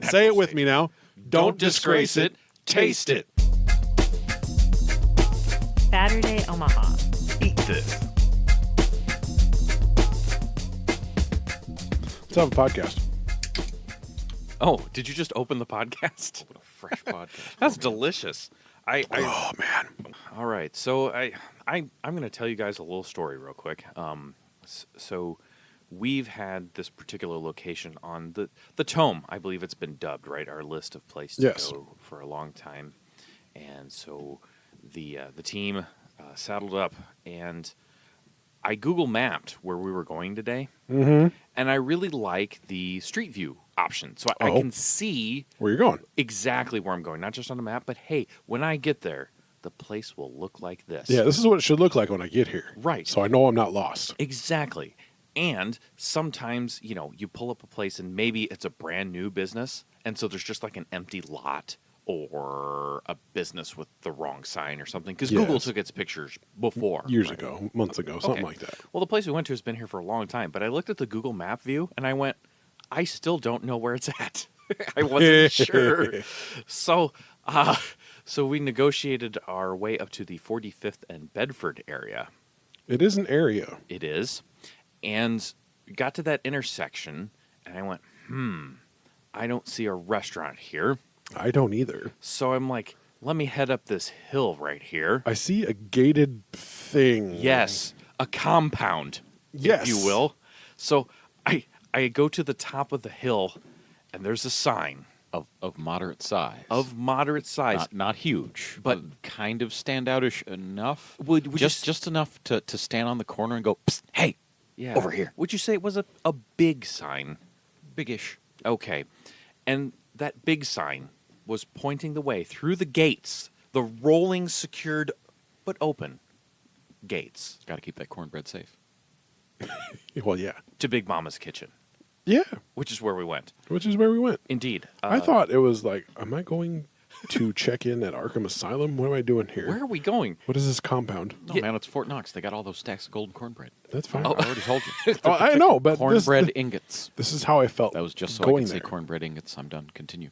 Say it with me now. Don't disgrace it. Taste it. Faturday Omaha. Eat this. Let's have a podcast. Oh, did you just open the podcast? What a fresh podcast. That's delicious. Oh, man. All right. So I'm going to tell you guys a little story real quick. So we've had this particular location on the Tome. I believe it's been dubbed, right? Our list of places Yes. to go for a long time. And so the team saddled up, and I Google mapped where we were going today. Mm-hmm. And I really like the Street View option. So I can see Where you going? exactly where I'm going, not just on the map, but hey, when I get there, the place will look like this. Yeah, this is what it should look like when I get here. Right. So I know I'm not lost. Exactly. And sometimes, you pull up a place and maybe it's a brand new business, and so there's just like an empty lot or a business with the wrong sign or something, because Google took its pictures before. Years right? ago, months ago, something Okay. like that. Well, the place we went to has been here for a long time, but I looked at the Google map view and I went, I still don't know where it's at. I wasn't sure. So we negotiated our way up to the 45th and Bedford area. It is an area. It is. And got to that intersection and I went, I don't see a restaurant here. I don't either. So I'm like, let me head up this hill right here. I see a gated thing. Yes, a compound, Yes. if you will. So I go to the top of the hill, and there's a sign Of moderate size. of moderate size. Not huge, But- kind of standoutish enough. Would you just enough to stand on the corner and go, Psst, hey, Yeah. over here. Would you say it was a big sign? Biggish. Okay. And that big sign was pointing the way through the gates, the rolling, secured, but open gates Got to keep that cornbread safe. Well, yeah. to Big Mama's Kitchen, Yeah, which is where we went. which is where we went. Indeed. I thought it was like, am I going to check in at Arkham Asylum? What am I doing here? Where are we going? What is this compound? No, Yeah. man, it's Fort Knox. They got all those stacks of golden cornbread. That's fine. I already told you. Oh, I know, but Cornbread this, ingots. this is how I felt. That was just so I going could say there. cornbread ingots. I'm done. Continue.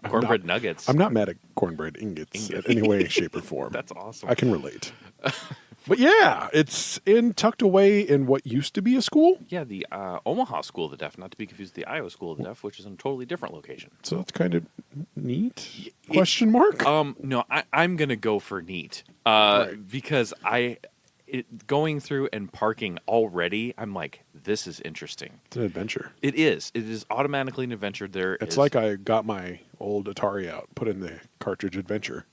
Cornbread nuggets. I'm not mad at cornbread ingots in any way, shape, or form. That's awesome. I can relate. But yeah, it's tucked away in what used to be a school. Yeah, the Omaha School of the Deaf, not to be confused with the Iowa School of the Deaf, which is in a totally different location. So it's kind of neat. Question mark? No, I'm gonna go for neat because going through and parking already, I'm like, this is interesting. It's an adventure. It is. It is automatically an adventure. It's like I got my old Atari out, put in the cartridge adventure,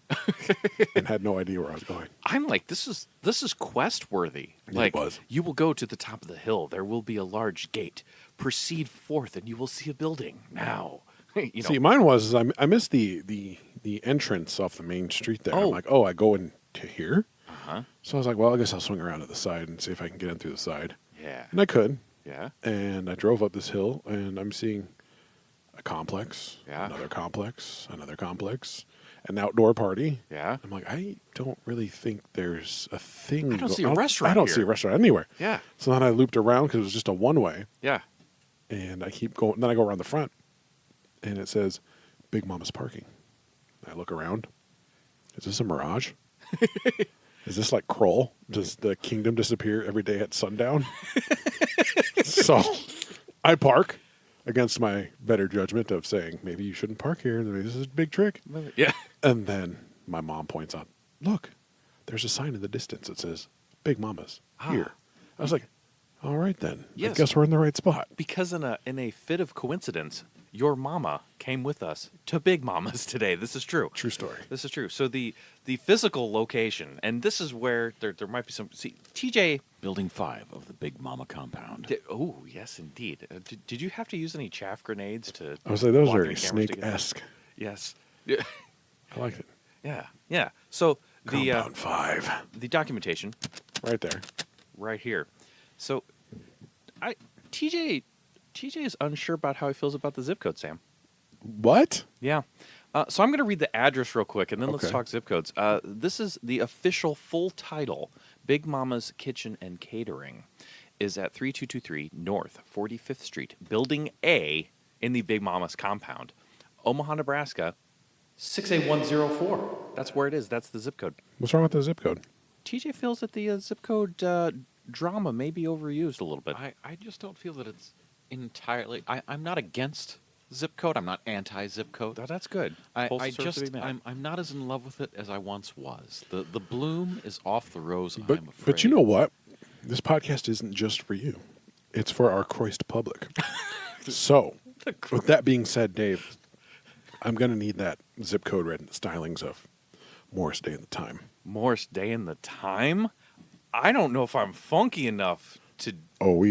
and had no idea where I was going. I'm like, this is quest worthy. It Like, was. you will go to the top of the hill. There will be a large gate. Proceed forth, and you will see a building. Now, See, mine was I missed the entrance off the main street there. Oh. I'm like, oh, I go into here. Uh-huh. So I was like, well, I guess I'll swing around to the side and see if I can get in through the side. Yeah. And I could. Yeah. And I drove up this hill, and I'm seeing a complex, Yeah. another complex, an outdoor party. Yeah. I'm like, I don't really think there's a thing. I don't see a restaurant I don't here. see a restaurant anywhere. Yeah. So then I looped around because it was just a one-way, Yeah. and I keep going. Then I go around the front, and it says Big Mama's Parking. I look around. Is this a mirage? Is this like Kroll? Does the kingdom disappear every day at sundown? So I park against my better judgment of saying, maybe you shouldn't park here. Maybe this is a big trick. Yeah. And then my mom points out, look, there's a sign in the distance that says Big Mama's here. I was like, all right then. Yes. I guess we're in the right spot. Because in a fit of coincidence, your mama came with us to Big Mama's today. This is true. True story. This is true. So the physical location, and this is where there might be some. See, TJ. Building 5 of the Big Mama compound. Oh yes, indeed. Did you have to use any chaff grenades to? I was like, those block are your cameras to get- snake-esque. Yes. I liked it. Yeah. Yeah. So Compound 5. the documentation Right there. right here. So TJ is unsure about how he feels about the zip code, Sam. What? Yeah. So I'm going to read the address real quick, and then let's Okay. talk zip codes. This is the official full title. Big Mama's Kitchen and Catering is at 3223 North 45th Street, Building A in the Big Mama's compound. Omaha, Nebraska, 68104. That's where it is. That's the zip code. What's wrong with the zip code? TJ feels that the zip code drama may be overused a little bit. I just don't feel that it's entirely. I'm not against zip code. I'm not anti-zip code. That's good. I Supposed to serve to just be met. I'm not as in love with it as I once was. The bloom is off the rose. But I'm afraid. but you know what? This podcast isn't just for you. It's for our Christ public. So, with that being said, Dave, I'm going to need that zip code read in the stylings of Morris Day and the Time. Morris Day and the Time? I don't know if I'm funky enough to... Oh.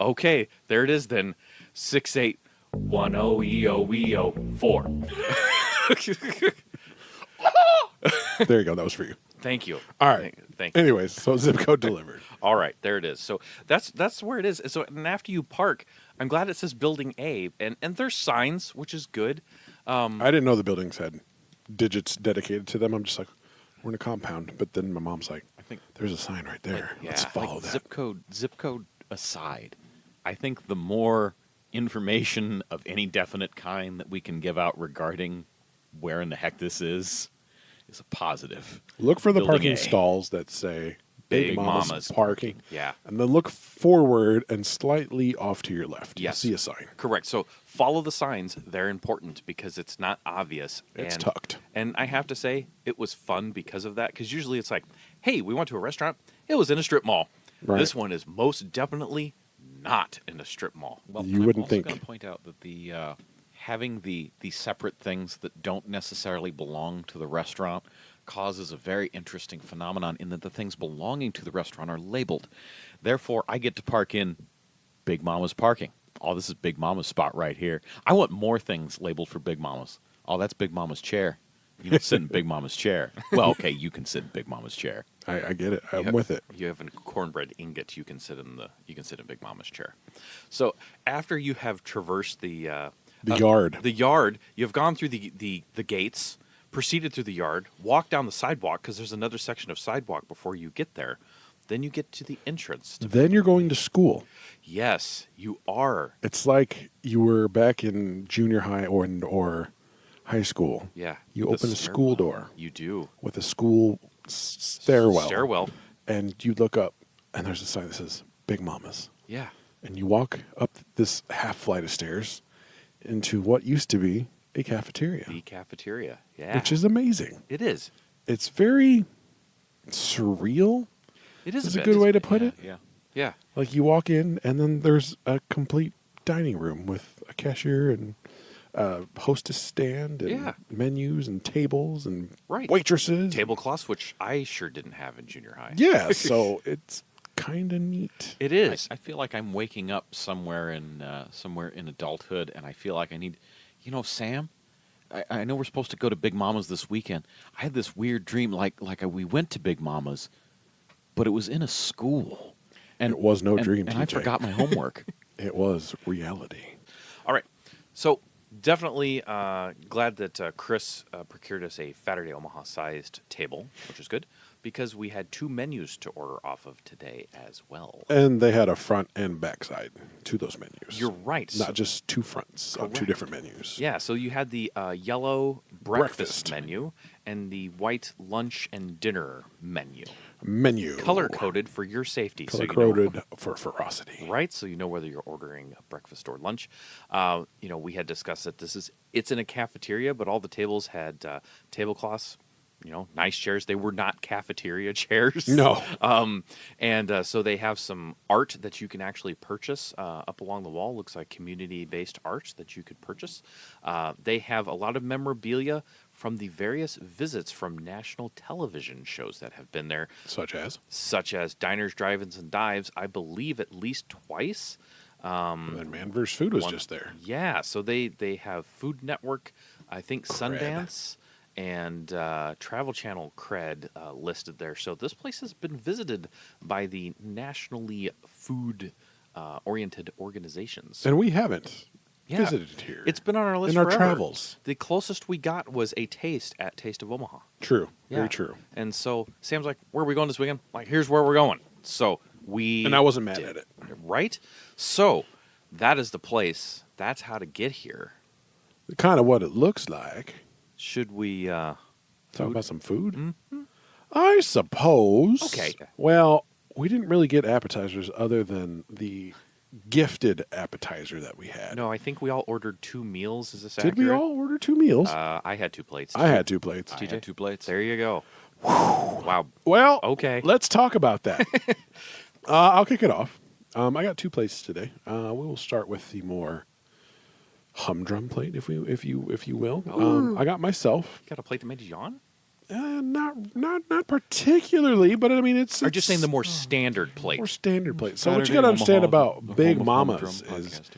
Okay, there it is then. 6810004. There you go. That was for you. Thank you. All right. Thank you. Anyways, so zip code delivered. All right, there it is. So that's where it is. So and after you park, I'm glad it says Building A, and there's signs, which is good. I didn't know the buildings had digits dedicated to them. I'm just like, we're in a compound. But then my mom's like, I think there's a sign right there. Yeah, Let's like follow that. Zip code aside, I think the more information of any definite kind that we can give out regarding where in the heck this is a positive. Look for the Building parking A. stalls that say Big Mama's Mama's parking. Yeah. And then look forward and slightly off to your left. Yes. You'll see a sign. Correct. So follow the signs. They're important because it's not obvious. It's and, tucked. And I have to say, it was fun because of that. Because usually it's like, hey, we went to a restaurant. It was in a strip mall. Right. This one is most definitely not in a strip mall. Well, You wouldn't think. I'm going to point out that the having the separate things that don't necessarily belong to the restaurant causes a very interesting phenomenon in that the things belonging to the restaurant are labeled. Therefore, I get to park in Big Mama's parking. Oh, this is Big Mama's spot right here. I want more things labeled for Big Mama's. Oh, that's Big Mama's chair. You don't sit in Big Mama's chair. Well, okay, you can sit in Big Mama's chair. I get it. I'm have- with it. You have a cornbread ingot. You can sit in Big Mama's chair. So after you have traversed the yard. the yard, you have gone through the gates, proceeded through the yard, walked down the sidewalk because there's another section of sidewalk before you get there. Then you get to the entrance. Then you're going to school. Yes, you are. It's like you were back in junior high or high school. Yeah. You The open a school door You do. with a school stairwell. Stairwell. And you look up, and there's a sign that says Big Mama's. Yeah. And you walk up this half flight of stairs into what used to be a cafeteria, The cafeteria. Yeah. which is amazing. It is. It's very surreal. It is Is a a bit. good way to put it. Yeah. Yeah. Like you walk in, and then there's a complete dining room with a cashier and a hostess stand and Yeah. menus and tables and Right. waitresses. Tablecloths, which I sure didn't have in junior high. Yeah, so it's kind of neat. It is. I feel like I'm waking up somewhere in adulthood, and I feel like I need, Sam. I know we're supposed to go to Big Mama's this weekend. I had this weird dream, we went to Big Mama's, but it was in a school, and It was no dream, and I TJ. forgot my homework. It was reality. All right. So definitely glad that Chris procured us a Faturday Omaha sized table, which is good because we had 2 menus to order off of today as well. And they had a front and back side to those menus. You're right. Not So- just 2 fronts of 2 Correct. different menus. Yeah, so you had the yellow breakfast Breakfast. menu and the white lunch and dinner menu. Menu. Color coded for your safety. Color so you know- coded for ferocity. Right, so you know whether you're ordering breakfast or lunch. We had discussed that it's in a cafeteria, but all the tables had tablecloths. Nice chairs. They were not cafeteria chairs. No. So they have some art that you can actually purchase up along the wall. Looks like community-based art that you could purchase. They have a lot of memorabilia from the various visits from national television shows that have been there, Such as Diners, Drive-Ins, and Dives, I believe at least twice. and then Man vs. Food was One- just there. Yeah, so they have Food Network, I think Cred. Sundance, and Travel Channel cred listed there. So this place has been visited by the nationally food-oriented organizations. And we haven't Yeah. visited here. It's been on our list in our forever. travels. The closest we got was a taste at Taste of Omaha. True. Yeah. Very true. And so Sam's like, where are we going this weekend? Like, here's where we're going. So we... And I wasn't mad at it. Right? So that is the place. That's how to get here. Kind of what it looks like. Should we? Talk about some food? Mm-hmm. I suppose. Okay. Well, we didn't really get appetizers other than the gifted appetizer that we had. No, I think we all ordered 2 meals. Is this Did accurate? we all order 2 meals? I had 2 plates. I had 2 plates. I had 2 plates. There you go. Wow. Well, Okay. let's talk about that. I'll kick it off. I got 2 plates today. We will start with the more humdrum plate, if you will. I got myself. Got a plate that made you yawn? Not particularly, but I mean it's. Or just saying the more it's standard plate? more standard plate. So what you Saturday got to understand Omaha, about the Big home of Mama's humdrum is podcasting.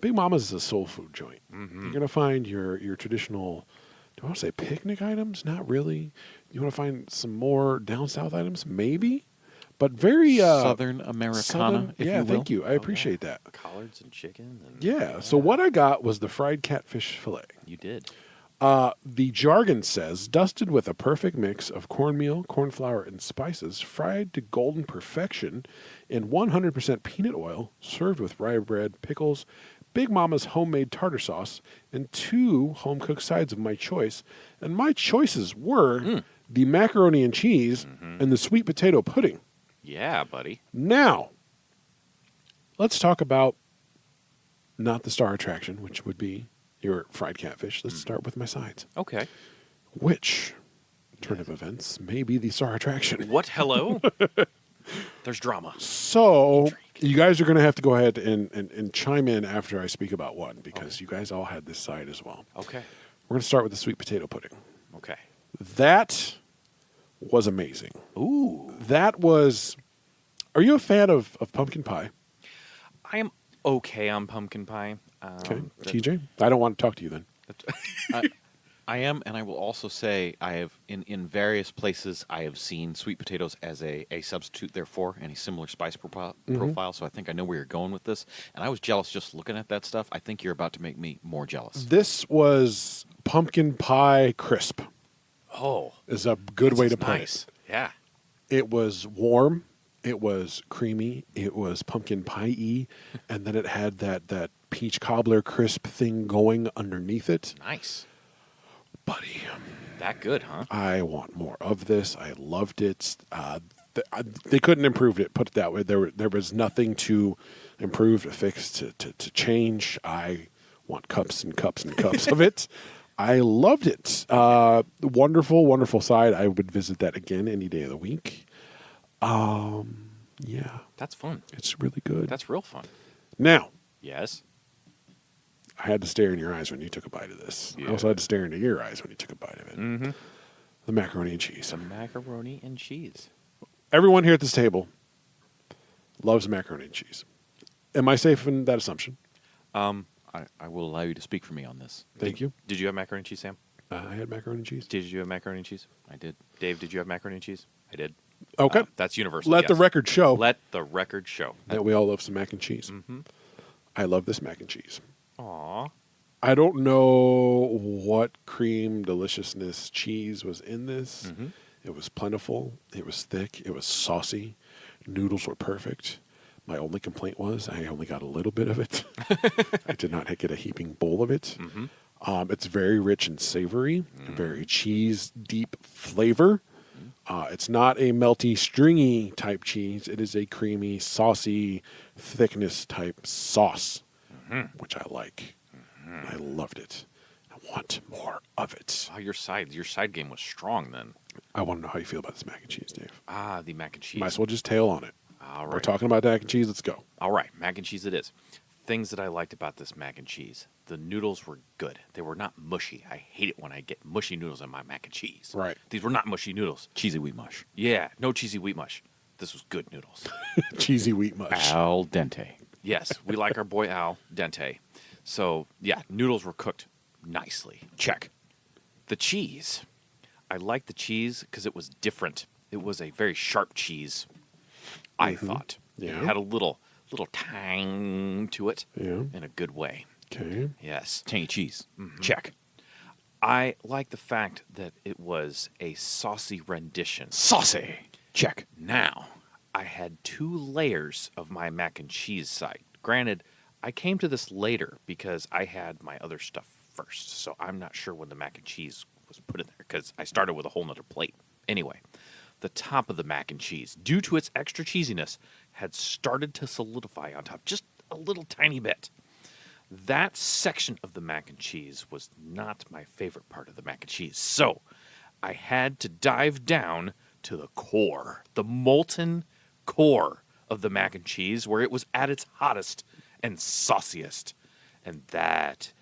Big Mama's is a soul food joint. Mm-hmm. You're gonna find your traditional. Do I want to say picnic items? Not really. You want to find some more down south items, maybe, but very Southern Americana, southern- if yeah, you will. thank you. I appreciate that. Collards and chicken? And Yeah. So what I got was the fried catfish fillet. You did. The jargon says dusted with a perfect mix of cornmeal, corn flour, and spices, fried to golden perfection in 100% peanut oil, served with rye bread, pickles, Big Mama's homemade tartar sauce, and 2 home cooked sides of my choice. And my choices were the macaroni and cheese and the sweet potato pudding. Yeah, buddy. Now, let's talk about not the star attraction, which would be your fried catfish. Let's start with my sides. Okay. Which turn of events may be the star attraction? What? Hello? There's drama. So, you guys are going to have to go ahead and chime in after I speak about one because you guys all had this side as well. Okay. We're going to start with the sweet potato pudding. Okay. That was amazing. Ooh. That was. Are you a fan of pumpkin pie? I am okay on pumpkin pie. Okay. that- TJ? I don't want to talk to you then. I am, and I will also say I have in various places I have seen sweet potatoes as a substitute therefore any similar spice profile. So I think I know where you're going with this, and I was jealous just looking at that stuff. I think you're about to make me more jealous. This was pumpkin pie crisp, Oh. is a good way to put nice. it. Yeah. It was warm. It was creamy. It was pumpkin pie-y. And then it had that peach cobbler crisp thing going underneath it. Nice. Buddy, That good, huh? I want more of this. I loved it. They couldn't improve it, put it that way. There was nothing to improve, to fix, to change. I want cups and cups and cups of it. I loved it. Wonderful, wonderful side. I would visit that again any day of the week. Yeah, That's fun. it's really good. That's real fun. Now, Yes. I had to stare in your eyes when you took a bite of this. I also had to stare into your eyes when you took a bite of it. Mm-hmm. The macaroni and cheese. The macaroni and cheese. Everyone here at this table loves macaroni and cheese. Am I safe in that assumption? I will allow you to speak for me on this. Thank you. Did you have macaroni and cheese, Sam? I had macaroni and cheese. Did you have macaroni and cheese? I did. Dave, did you have macaroni and cheese? I did. Okay. That's universal. Let the yes. record show Let the record show. that we all love some mac and cheese. Mm-hmm. I love this mac and cheese. Aw. I don't know what cream deliciousness cheese was in this. Mm-hmm. It was plentiful. It was thick. It was saucy. Noodles were perfect. My only complaint was I only got a little bit of it. I did not get a heaping bowl of it. Mm-hmm. It's very rich and savory, very cheese deep flavor. It's not a melty, stringy type cheese. It is a creamy, saucy, thickness type sauce, which I like. I loved it. I want more of it. Oh, your side game was strong then. I want to know how you feel about this mac and cheese, Dave. Ah, the mac and cheese. Might as well just tail on it. All We're right. talking about mac and cheese. Let's go. All right, mac and cheese it is. Things that I liked about this mac and cheese. The noodles were good. They were not mushy. I hate it when I get mushy noodles in my mac and cheese. Right. These were not mushy noodles. Cheesy wheat mush. Yeah, no cheesy wheat mush. This was good noodles. Cheesy wheat mush. Al dente. Yes, we like our boy Al dente. So, yeah, noodles were cooked nicely. Check. The cheese. I liked the cheese because it was different. It was a very sharp cheese, I thought. Yeah. It had a little tang to it Yeah. in a good way. Okay. Yes. Tangy cheese. Check. I like the fact that it was a saucy rendition. Saucy. Check. Now, I had 2 layers of my mac and cheese side. Granted, I came to this later because I had my other stuff first. So I'm not sure when the mac and cheese was put in there because I started with a whole nother plate. Anyway, the top of the mac and cheese, due to its extra cheesiness, had started to solidify on top just a little tiny bit. That section of the mac and cheese was not my favorite part of the mac and cheese. So I had to dive down to the core, the molten core of the mac and cheese, where it was at its hottest and sauciest. And that,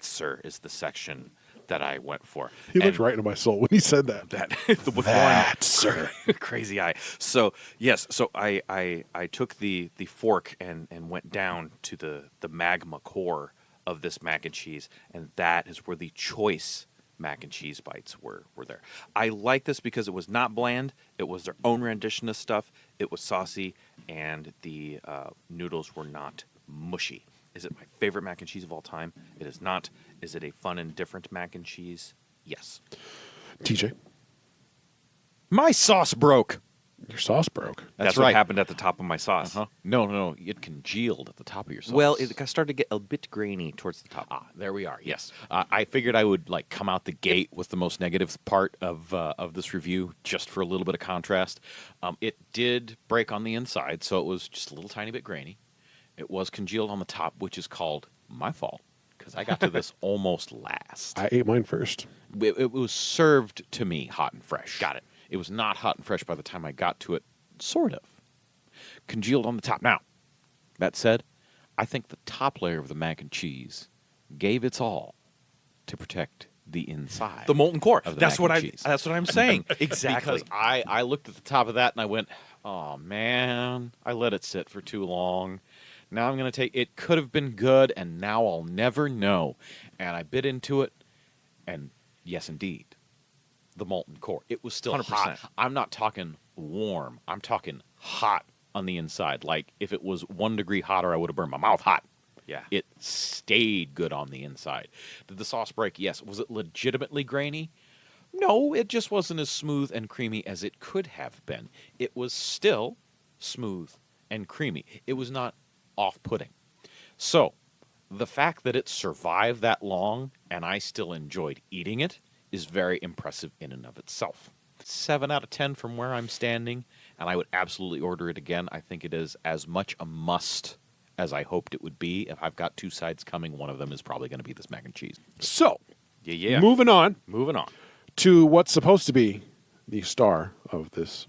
sir, is the section that I went for. He And looked right into my soul when he said that. with That, one sir. crazy eye. So yes, so I took the fork and went down to the magma core of this mac and cheese, and that is where the choice mac and cheese bites were there. I like this because it was not bland. It was their own rendition of stuff. It was saucy, and the noodles were not mushy. Is it my favorite mac and cheese of all time? It is not. Is it a fun and different mac and cheese? Yes. TJ, My sauce broke. your sauce broke. That's right. what happened at the top of my sauce. No. It congealed at the top of your sauce. Well, it started to get a bit grainy towards the top. There we are. Yes, I figured I would like come out the gate with the most negative part of this review, just for a little bit of contrast. It did break on the inside, so it was just a little tiny bit grainy. It was congealed on the top, which is called my fault because I got to this almost last. I ate mine first. It was served to me hot and fresh. Got it. It was not hot and fresh by the time I got to it. Sort of congealed on the top. Now, that said, I think the top layer of the mac and cheese gave its all to protect the inside. The molten core. of the That's mac what and cheese. That's what I'm saying. Exactly. Because I looked at the top of that and I went, oh man, I let it sit for too long. Now I'm going to take it. Could have been good, and now I'll never know. And I bit into it, and yes, indeed, the molten core. It was still 100%. hot. I'm not talking warm. I'm talking hot on the inside. Like if it was 1 degree hotter, I would have burned my mouth hot. Yeah. It stayed good on the inside. Did the sauce break? Yes. Was it legitimately grainy? No, it just wasn't as smooth and creamy as it could have been. It was still smooth and creamy. It was not off-putting. So, the fact that it survived that long and I still enjoyed eating it is very impressive in and of itself. 7 out of 10 from where I'm standing, and I would absolutely order it again. I think it is as much a must as I hoped it would be. If I've got 2 sides coming, one of them is probably going to be this mac and cheese. So, Yeah. moving on Moving on. to what's supposed to be the star of this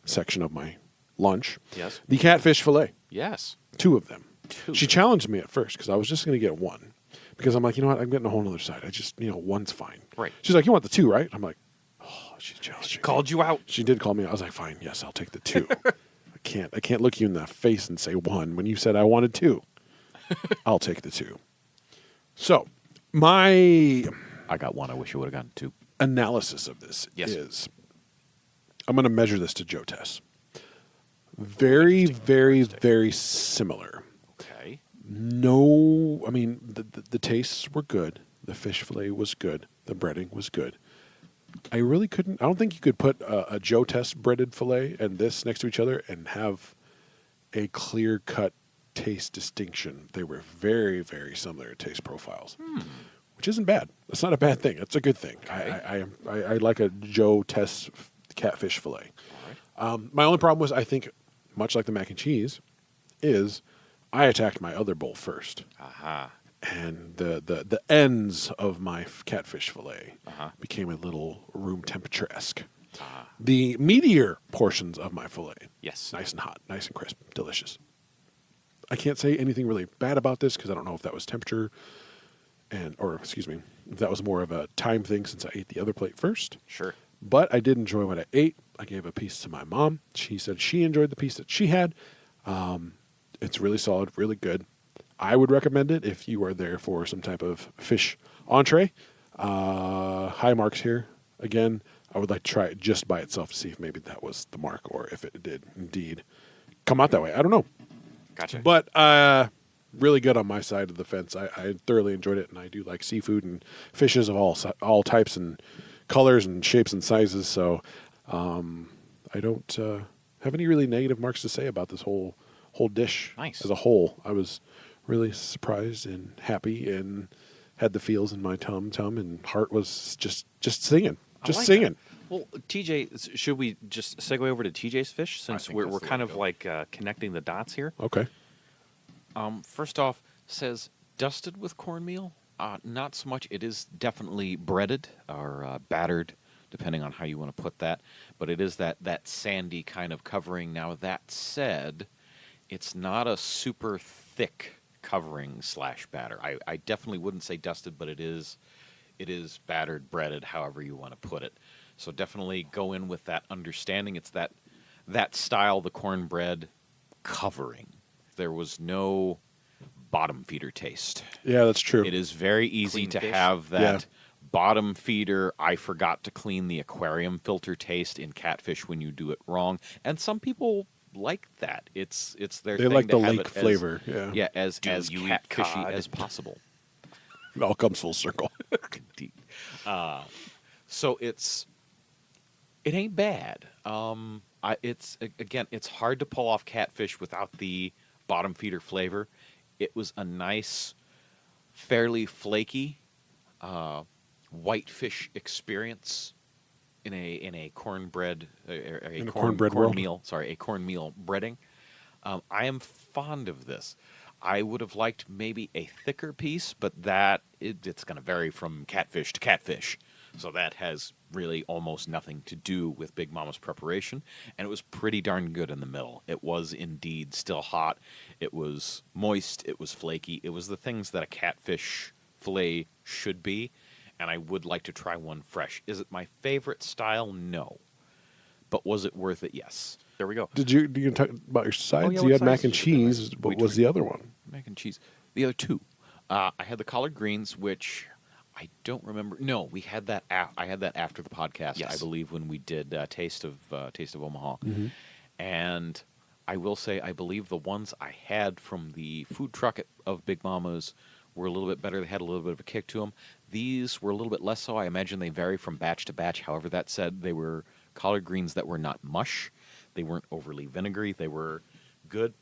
section of my lunch. Yes. The catfish fillet. Yes. 2 of them. 2. She challenged me at first because I was just going to get 1. Because I'm like, you know what? I'm getting a whole other side. I just, 1's fine. Right. She's like, you want the 2, right? I'm like, oh, she's challenging me. Called you out. She did call me. I was like, fine, yes, I'll take the 2. I can't look you in the face and say 1 when you said I wanted 2. I'll take the 2. So, my I got 1. I wish I would have gotten 2. analysis of this Yes. is I'm going to measure this to Joe Tess. Very, very, very similar. Okay. No, I mean, the tastes were good. The fish fillet was good. The breading was good. I don't think you could put a Joe Tess breaded fillet and this next to each other and have a clear cut taste distinction. They were very, very similar taste profiles, which isn't bad. That's not a bad thing. That's a good thing. Okay. I like a Joe Tess catfish fillet. My only problem was I think, much like the mac and cheese, is I attacked my other bowl first. Aha. And the ends of my catfish fillet Uh-huh. became a little room temperature-esque. Ah. The meatier portions of my fillet, Yes. nice and hot, nice and crisp, delicious. I can't say anything really bad about this because I don't know if that was temperature if that was more of a time thing since I ate the other plate first. Sure. But I did enjoy what I ate. I gave a piece to my mom. She said she enjoyed the piece that she had. It's really solid, really good. I would recommend it if you are there for some type of fish entree. High marks here. Again, I would like to try it just by itself to see if maybe that was the mark or if it did indeed come out that way. I don't know. Gotcha. But really good on my side of the fence. I thoroughly enjoyed it, and I do like seafood and fishes of all types and colors and shapes and sizes. So I don't have any really negative marks to say about this whole dish Nice. as a whole. I was really surprised and happy, and had the feels in my tum, and heart was just singing, I like singing. that. Well, TJ, should we just segue over to TJ's fish since think we're that's the way kind to of go. like connecting the dots here? Okay. First off, says dusted with cornmeal. Not so much. It is definitely breaded or battered, depending on how you want to put that. But it is that sandy kind of covering. Now, that said, it's not a super thick covering / batter. I definitely wouldn't say dusted, but it is battered, breaded, however you want to put it. So definitely go in with that understanding. It's that style, the cornbread covering. There was no bottom feeder taste. Yeah, that's true. It is very easy Clean to fish. have that Yeah. bottom feeder, I forgot to clean the aquarium filter taste in catfish when you do it wrong. And some people like that. It's their They thing like to the have lake it as- flavor. Yeah. Yeah, as Do you eat catfishy cod? as possible. It all comes full circle. Indeed. So it ain't bad. It's hard to pull off catfish without the bottom feeder flavor. It was a nice, fairly flaky whitefish experience in a cornbread a cornbread world. cornmeal. Sorry, a cornmeal breading. I am fond of this. I would have liked maybe a thicker piece, but it's going to vary from catfish to catfish. So that has really almost nothing to do with Big Mama's preparation. And it was pretty darn good in the middle. It was indeed still hot. It was moist. It was flaky. It was the things that a catfish fillet should be. And I would like to try one fresh. Is it my favorite style? No. But was it worth it? Yes. There we go. Do you talk about your sides? yeah, You what had mac sides and did you do? cheese. What was the other one? Mac and cheese. The other two. I had the collard greens, which I don't remember. No, we had that. I had that after the podcast. Yes. I believe when we did Taste of Omaha, Mm-hmm. and I will say I believe the ones I had from the food truck of Big Mama's were a little bit better. They had a little bit of a kick to them. These were a little bit less so. I imagine they vary from batch to batch. However, that said, they were collard greens that were not mush. They weren't overly vinegary. They were good.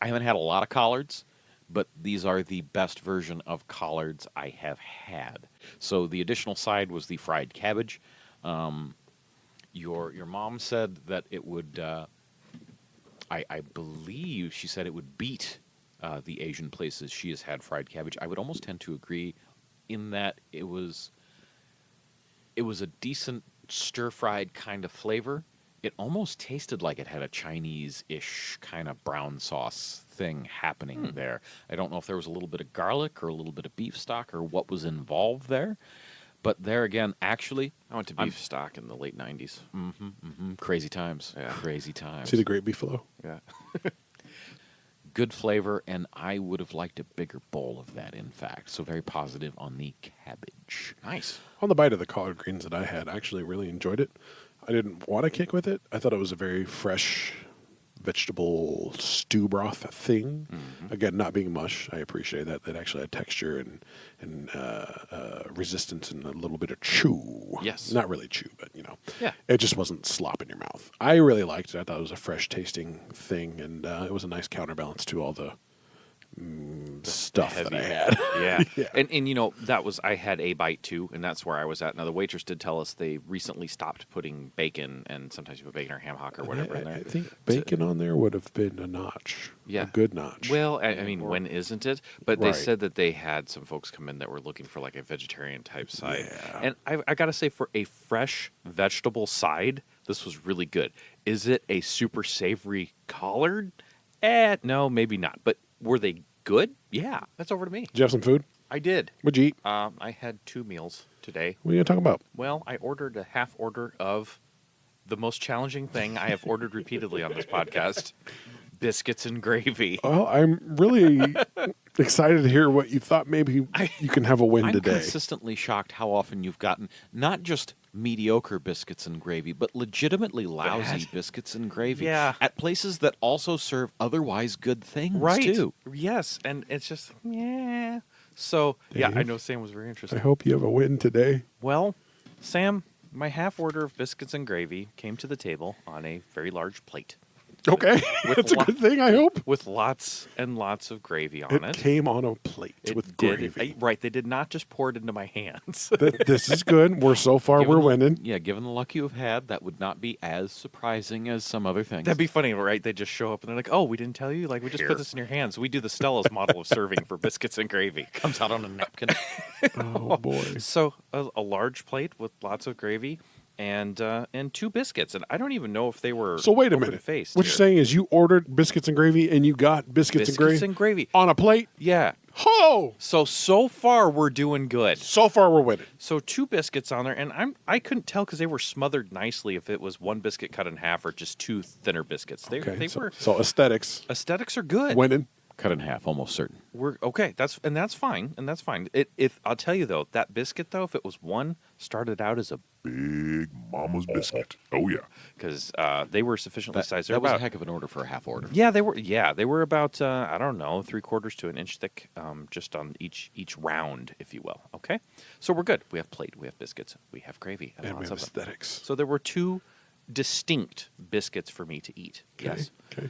I haven't had a lot of collards, but these are the best version of collards I have had. So the additional side was the fried cabbage. Your mom said that it would. I believe she said it would beat the Asian places she has had fried cabbage. I would almost tend to agree, in that it was a decent stir-fried kind of flavor. It almost tasted like it had a Chinese-ish kind of brown sauce thing happening there. I don't know if there was a little bit of garlic or a little bit of beef stock or what was involved there. But there again, actually, I went to beef stock in the late 90s. crazy times. Yeah. Crazy times. See the great beefalo? Yeah. Good flavor, and I would have liked a bigger bowl of that, in fact. So very positive on the cabbage. Nice. On the bite of the collard greens that I had, I actually really enjoyed it. I didn't want to kick with it. I thought it was a very fresh vegetable stew broth thing. Mm-hmm. Again, not being mush, I appreciate that. That actually had texture and resistance and a little bit of chew. Yes. Not really chew, but Yeah. it just wasn't slop in your mouth. I really liked it. I thought it was a fresh tasting thing, and it was a nice counterbalance to all the stuff that I had. Yeah. Yeah. And that was, I had a bite too, and that's where I was at. Now, the waitress did tell us they recently stopped putting bacon, and sometimes you put bacon or ham hock or whatever in there. I think bacon on there would have been a notch. Yeah. A good notch. Well, I mean, when isn't it? But they Right. said that they had some folks come in that were looking for like a vegetarian type side. Yeah. And I got to say, for a fresh vegetable side, this was really good. Is it a super savory collard? No, maybe not. But were they good? Yeah, that's over to me. Did you have some food? I did. What'd you eat? I had 2 meals today. What are you talking about? Well, I ordered a half order of the most challenging thing I have ordered repeatedly on this podcast. Biscuits and gravy. Well, I'm really excited to hear what you thought. Maybe you can have a win I'm today. consistently shocked how often you've gotten not just mediocre biscuits and gravy, but legitimately lousy Bad. biscuits and gravy. Yeah. At places that also serve otherwise good things, Right. too. Yes, and it's just, yeah. So, yeah, I Dave, know Sam was very I interested. hope you have a win today. Well, Sam, my half order of biscuits and gravy came to the table on a very large plate. Okay, With that's a lo- good thing. I hope with lots and lots of gravy on it. it came on a plate with gravy. Right, they did not just pour it into my hands. This is good. We're so far. Given We're the- winning. Yeah, given the luck you have had, that would not be as surprising as some other things. That'd be funny, right? They just show up and they're like, "Oh, we didn't tell you. Like, we just put this in your hands." We do the Stella's model of serving for biscuits and gravy. Comes out on a napkin. Oh boy. So a large plate with lots of gravy and 2 biscuits, and I don't even know if they were. So wait a minute. Faced What you're saying is you ordered biscuits and gravy, and you got biscuits and gravy on a plate. Yeah. Oh, So far we're doing good. so far we're winning. So 2 biscuits on there, and I couldn't tell because they were smothered nicely if it was 1 biscuit cut in half or just 2 thinner biscuits. They Okay, were so aesthetics aesthetics are good. winning. Cut in half, almost certain. We're okay. That's fine, and that's fine. If I'll tell you though, that biscuit though, if it was 1, started out as a Big Mama's biscuit. Oh yeah. because they were sufficiently sized. They're That was a about heck of an order for a half order. yeah, they were about I don't know 3/4 to an inch thick, just on each round, if you will. Okay, so we're good. We have plate, we have biscuits, we have gravy, and And we lots have of them. aesthetics. So there were 2 distinct biscuits for me to eat. Okay, Yes. Okay.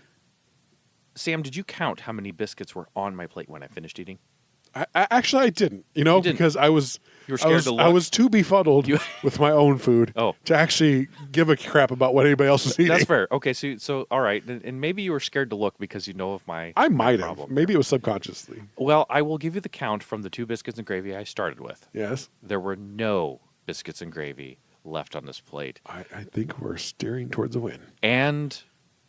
Sam, did you count how many biscuits were on my plate when I finished eating? Actually, I didn't. You know, didn't? because I was You were scared to look. I was too befuddled You- with my own food Oh. to actually give a crap about what anybody else was eating. That's fair. Okay, so all right, and maybe you were scared to look because you know of my. I might have. problem. Maybe it was subconsciously. Well, I will give you the count from the 2 biscuits and gravy I started with. Yes. There were no biscuits and gravy left on this plate, I think we're steering towards a win. and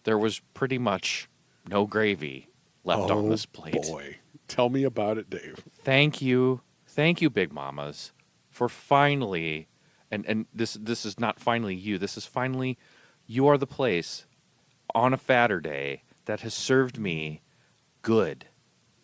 there was pretty much no gravy left on this plate. Boy, tell me about it, Dave. Thank you, Big Mamas, for finally, and this is not finally you. This is finally, you are the place on a Faturday that has served me good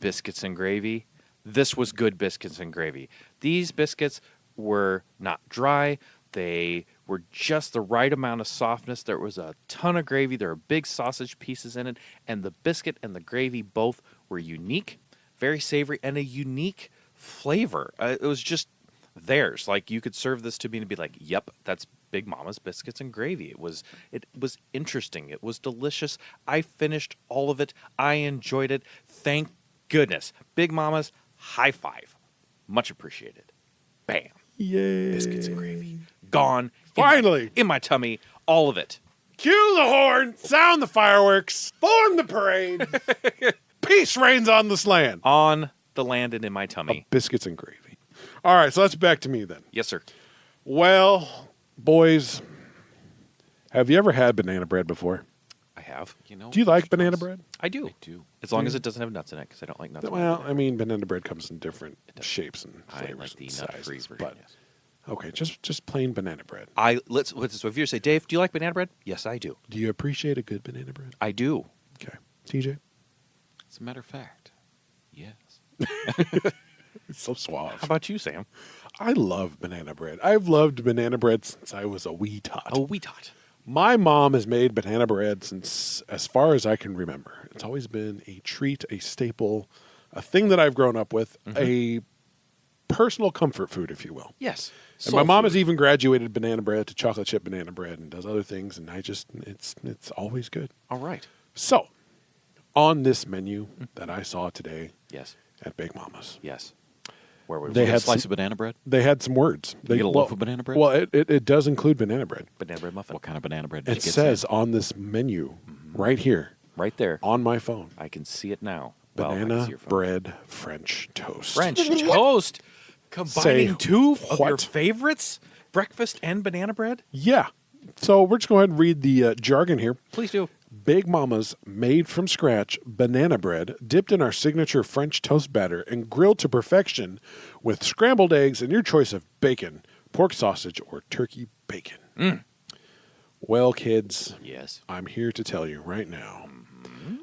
biscuits and gravy. This was good biscuits and gravy. These biscuits were not dry. They were just the right amount of softness. There was a ton of gravy. There were big sausage pieces in it. And the biscuit and the gravy both were unique, very savory, and a unique flavor. It was just theirs. Like, you could serve this to me and be like, yep, that's Big Mama's biscuits and gravy. It was interesting. It was delicious. I finished all of it. I enjoyed it. Thank goodness. Big Mama's, high five. Much appreciated. Bam. Yay. Biscuits and gravy. Gone. Finally. In my tummy. All of it. Cue the horn, sound the fireworks, form the parade. Peace reigns on this land. On the land and in my tummy. Biscuits and gravy. All right, so that's back to me then. Yes, sir. Well, boys, have you ever had banana bread before? I have. You know, Do you like Mr. banana Ross, bread? I do. I do. As long as it doesn't have nuts in it, because I don't like nuts. in my Well, banana. I mean, banana bread comes in different shapes and I flavors like the and nut-free sizes. version. But Yes. okay, just plain banana bread. So if you say, Dave, do you like banana bread? Yes, I do. Do you appreciate a good banana bread? I do. Okay, TJ, As a matter of fact, yes. it's so suave. How about you, Sam? I love banana bread. I've loved banana bread since I was a wee tot. Oh, we taught. My mom has made banana bread since as far as I can remember. It's always been a treat, a staple, a thing that I've grown up with, a personal comfort food, if you will. Yes. And my mom has even graduated banana bread to chocolate chip banana bread and does other things, and it's always good. All right. So, on this menu that I saw today Yes. at Big Mama's, Yes. Where were we? They You get had a slice some- of banana bread? they had some words. They get a loaf of banana bread? Well, it does include banana bread. banana bread muffin. What kind of banana bread did It you get? says Sam? on this menu right here Right there. on my phone, I can see it now. Well, I can see banana your phone. bread French toast. French toast. Combining Say 2 of your what? favorites, breakfast and banana bread. Yeah. So we're just going to go ahead and read the jargon here. Please do. Big Mama's made from scratch banana bread dipped in our signature French toast batter and grilled to perfection with scrambled eggs and your choice of bacon, pork sausage, or turkey bacon. Well, kids, Yes. I'm here to tell you right now,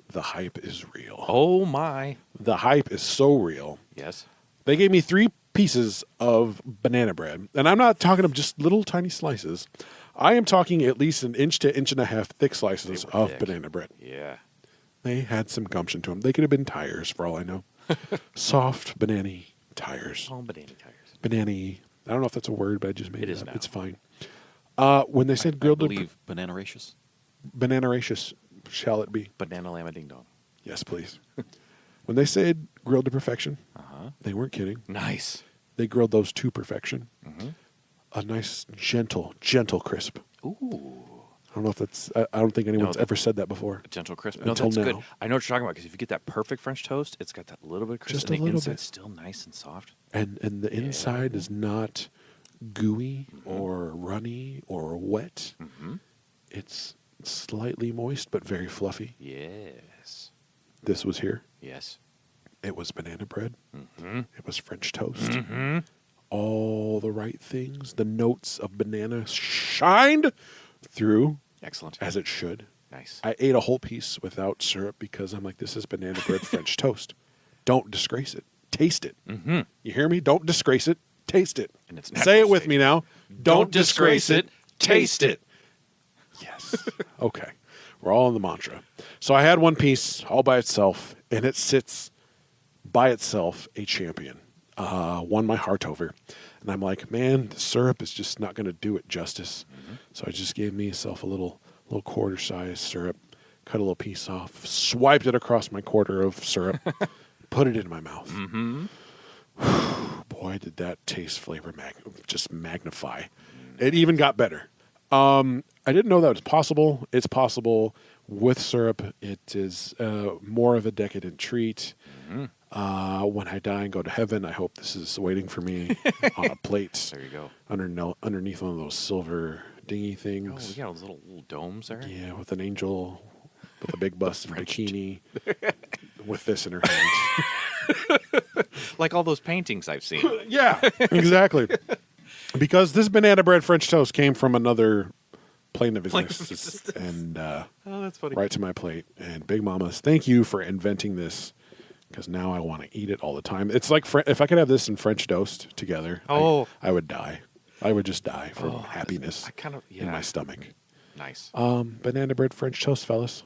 the hype is real. Oh my. The hype is so real. Yes. They gave me 3 pieces of banana bread, and I'm not talking of just little tiny slices. I am talking at least an inch to inch and a half thick slices were of thick. banana bread. Yeah. They had some gumption to them. They could have been tires, for all I know. Soft banana tires. Oh, banana tires. Banana. I don't know if that's a word, but I just made It it is up. now. It's fine. When they said I grilled to believe banana-racious. banana-racious, shall it be? Banana llama ding dong. Yes, please. When they said grilled to perfection, they weren't kidding. Nice. They grilled those to perfection. Mm-hmm. A nice, gentle crisp. Ooh. I don't know if that's. I don't think anyone's ever said that before. A gentle crisp. No, Until that's now. good. I know what you're talking about because if you get that perfect French toast, it's got that little bit of crisp, Just and a the little inside's bit. still nice and soft. And the inside is not gooey Mm-hmm. or runny or wet. Mm-hmm. It's slightly moist but very fluffy. Yes. This was here. Yes. It was banana bread. Mm-hmm. It was French toast. Mm-hmm. All the right things. The notes of banana shined through Excellent. as it should. Nice. I ate a whole piece without syrup because I'm like, this is banana bread French toast. Don't disgrace it. Taste it. Mm-hmm. You hear me? Don't disgrace it. Taste it. And it's Say it natural with state. me now. Don't disgrace it. Taste it. it. Yes. Okay. We're all in the mantra. So I had one piece all by itself, and it sits by itself a champion. Won my heart over. And I'm like, man, the syrup is just not going to do it justice. Mm-hmm. So I just gave myself a little quarter-size syrup, cut a little piece off, swiped it across my quarter of syrup, put it in my mouth. Mm-hmm. Boy, did that taste flavor just magnify. It even got better. I didn't know that was possible. It's possible with syrup. It is more of a decadent treat. Mm-hmm. When I die and go to heaven, I hope this is waiting for me on a plate There you go. underneath one of those silver dingy Oh, things. we got those little domes there. Yeah, with an angel with a big bust and bikini with this in her hand. Like all those paintings I've seen. Yeah, exactly. Because this banana bread French toast came from another plane of Plane of existence, existence. and Oh, that's funny. right to my plate. And Big Mama's, thank you for inventing this, because now I want to eat it all the time. It's like if I could have this and French toast together, Oh. I would die. I would just die from happiness I kind of in my stomach. Nice. Banana bread French toast, fellas.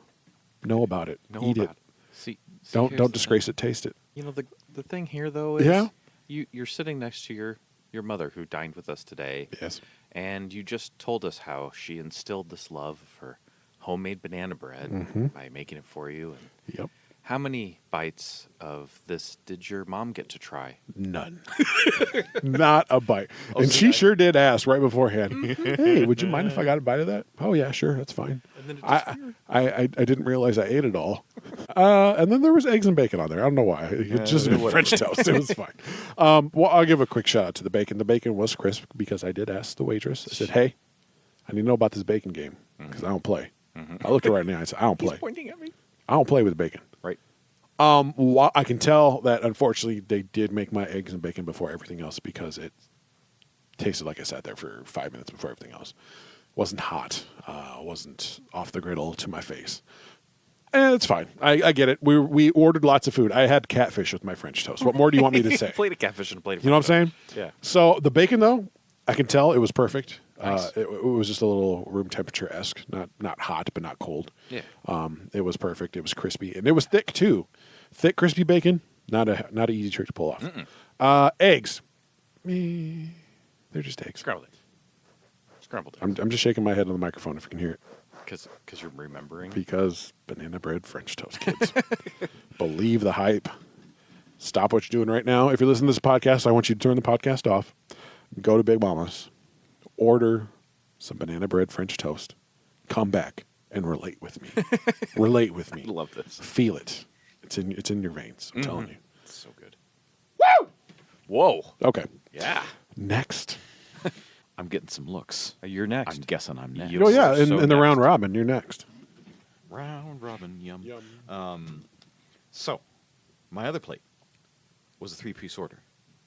Know about it. Know Eat about it. See, Don't here's the disgrace it. Taste it. You know, the thing here though is Yeah? you're sitting next to your mother who dined with us today. Yes. And you just told us how she instilled this love for homemade banana bread Mm-hmm. by making it for you. And Yep. how many bites of this did your mom get to try? None. Not a bite. Oh, And so she that- sure did ask right beforehand, hey, would you mind if I got a bite of that? Oh, yeah, sure. That's fine. And then it I didn't realize I ate it all. And then there was eggs and bacon on there. I don't know why. It's just been French toast. It was fine. Well, I'll give a quick shout out to the bacon. The bacon was crisp because I did ask the waitress. I said, hey, I need to know about this bacon game because I don't play. I looked her right in the eye and said, I don't play. pointing at me. I don't play with bacon. Right. I can tell that unfortunately they did make my eggs and bacon before everything else because it tasted like I sat there for 5 minutes before everything else. Wasn't hot. Wasn't off the griddle to my face. It's fine. I get it. We ordered lots of food. I had catfish with my French toast. What more do you want me to say? Plate of catfish and a plate of You know what I'm saying? Yeah. So the bacon though, I can tell it was perfect. Nice. It was just a little room temperature esque, not hot but not cold. Yeah. It was perfect. It was crispy and it was thick too. Thick, crispy bacon. Not an easy trick to pull off. Eggs. They're just eggs. Scrambled eggs. Scrambled I'm eggs. just shaking my head on the microphone if you can hear it. Because you're remembering. Because banana bread French toast, kids. Believe the hype. Stop what you're doing right now. If you're listening to this podcast, I want you to turn the podcast off. Go to Big Mama's. Order some banana bread French toast. Come back and relate with me. Relate with me. Love this. Feel it. It's in your veins. I'm telling you. It's so good. Woo! Whoa. Okay. Yeah. Next. I'm getting some looks. You're next. I'm guessing I'm next. You- Oh yeah, in so the round next. robin, you're next. Round robin, yum. So, my other plate was a 3-piece order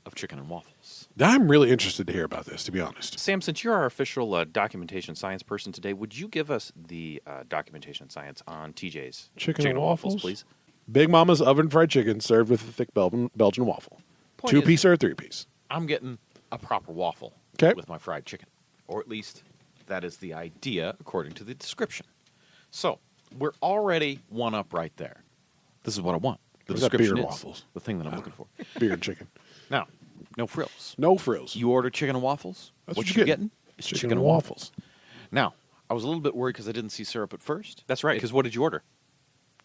of chicken and waffles. I'm really interested to hear about this, to be honest. Sam, since you're our official documentation science person today, would you give us the documentation science on TJ's Chicken and waffles? please? Big Mama's oven fried chicken served with a thick Belgian waffle. Point 2-piece or a 3-piece? I'm getting a proper waffle 'Kay. with my fried chicken. Or at least that is the idea according to the description. So, we're already one up right there. This is what I want. The Or is that beer description is waffles? the thing that I'm looking for. Beer and chicken. Now, no frills. No frills. You order chicken and waffles. That's what what you're you're getting getting. is Chicken chicken and and waffles. Now, I was a little bit worried because I didn't see syrup at first. That's right. Because what did you order?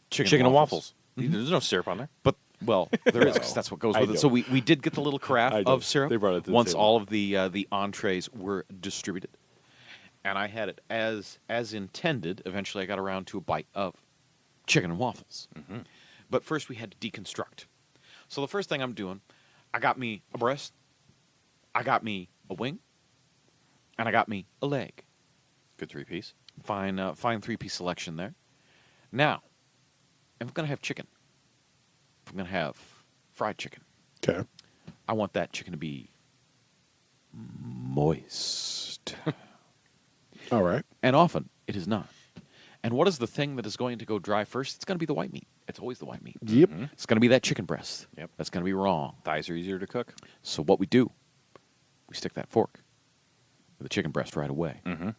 Chicken and waffles. There's no syrup on there. But well, there is 'cause that's what goes I with it. know. So we did get the little I carafe know. of syrup They brought it to the once table. all of the entrees were distributed, and I had it as intended. Eventually, I got around to a bite of chicken and waffles. But first, we had to deconstruct. So the first thing I'm doing, I got me a breast, I got me a wing, and I got me a leg. Good 3-piece. Fine 3-piece selection there. Now, if I'm gonna have chicken, if I'm gonna have fried chicken, Okay. I want that chicken to be moist. All right. And often it is not. And what is the thing that is going to go dry first? It's going to be the white meat. It's always the white meat. Yep. It's going to be that chicken breast. Yep. That's going to be wrong. Thighs are easier to cook. So what we do, we stick that fork with the chicken breast right away. Mm-hmm.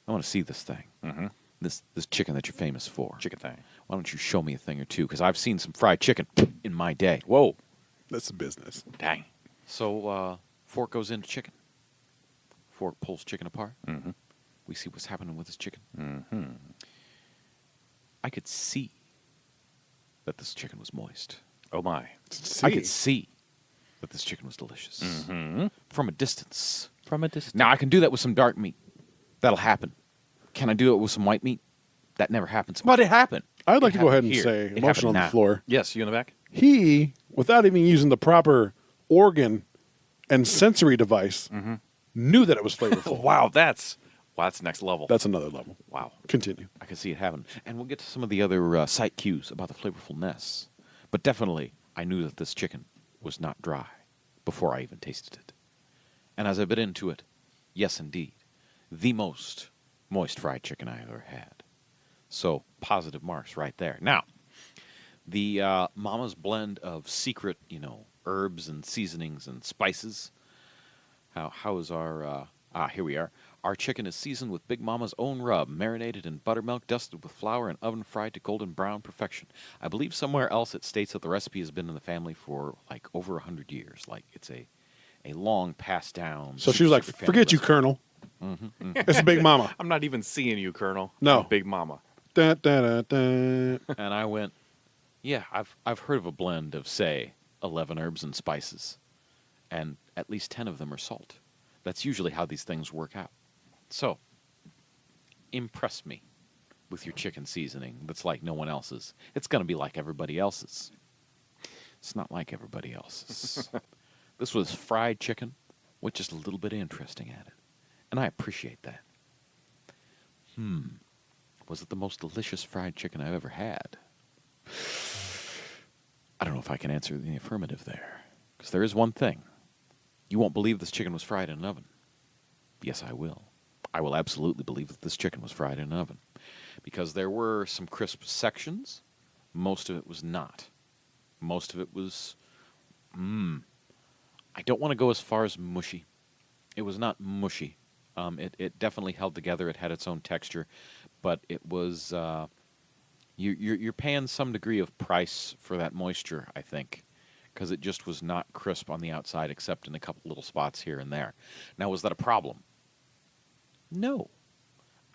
I want to see this thing. Mm-hmm. This chicken that you're famous for. Chicken thing. Why don't you show me a thing or two? Because I've seen some fried chicken in my day. Whoa. That's the business. Dang. So fork goes into chicken. Fork pulls chicken apart. Mm-hmm. We see what's happening with this chicken. Mm-hmm. I could see that this chicken was moist. Oh, my. I could see that this chicken was delicious. Mm-hmm. From a distance. From a distance. Now, I can do that with some dark meat. That'll happen. Can I do it with some white meat? That never happens. But it happened. I'd like It to go ahead happened and here. say, It emotion happened on the now. floor. Yes, you in the back? He, without even using the proper organ and sensory device, knew that it was flavorful. Wow, that's next level. That's another level. wow. Continue. I can see it happen. And we'll get to some of the other sight cues about the flavorfulness. But definitely, I knew that this chicken was not dry before I even tasted it. And as I bit into it, yes, indeed, the most moist fried chicken I ever had. So, positive marks right there. Now, the Mama's blend of secret, herbs and seasonings and spices. How is our... here we are. Our chicken is seasoned with Big Mama's own rub, marinated in buttermilk, dusted with flour, and oven fried to golden brown perfection. I believe somewhere else it states that the recipe has been in the family for like over 100 years. Like it's a long passed down. So she was like, super family forget you, recipe. Colonel. It's Big Mama. I'm not even seeing you, Colonel. No. I'm Big Mama. Da, da, da, da. And I went, yeah, I've heard of a blend of, say, 11 herbs and spices, and at least 10 of them are salt. That's usually how these things work out. So, impress me with your chicken seasoning that's like no one else's. It's going to be like everybody else's. It's not like everybody else's. This was fried chicken with just a little bit of interesting added. And I appreciate that. Was it the most delicious fried chicken I've ever had? I don't know if I can answer in the affirmative there. Because there is one thing. You won't believe this chicken was fried in an oven. Yes, I will. I will absolutely believe that this chicken was fried in an oven. Because there were some crisp sections. Most of it was not. Most of it was... I don't want to go as far as mushy. It was not mushy. It definitely held together. It had its own texture. But it was... You're paying some degree of price for that moisture, I think. Because it just was not crisp on the outside except in a couple little spots here and there. Now, was that a problem? No.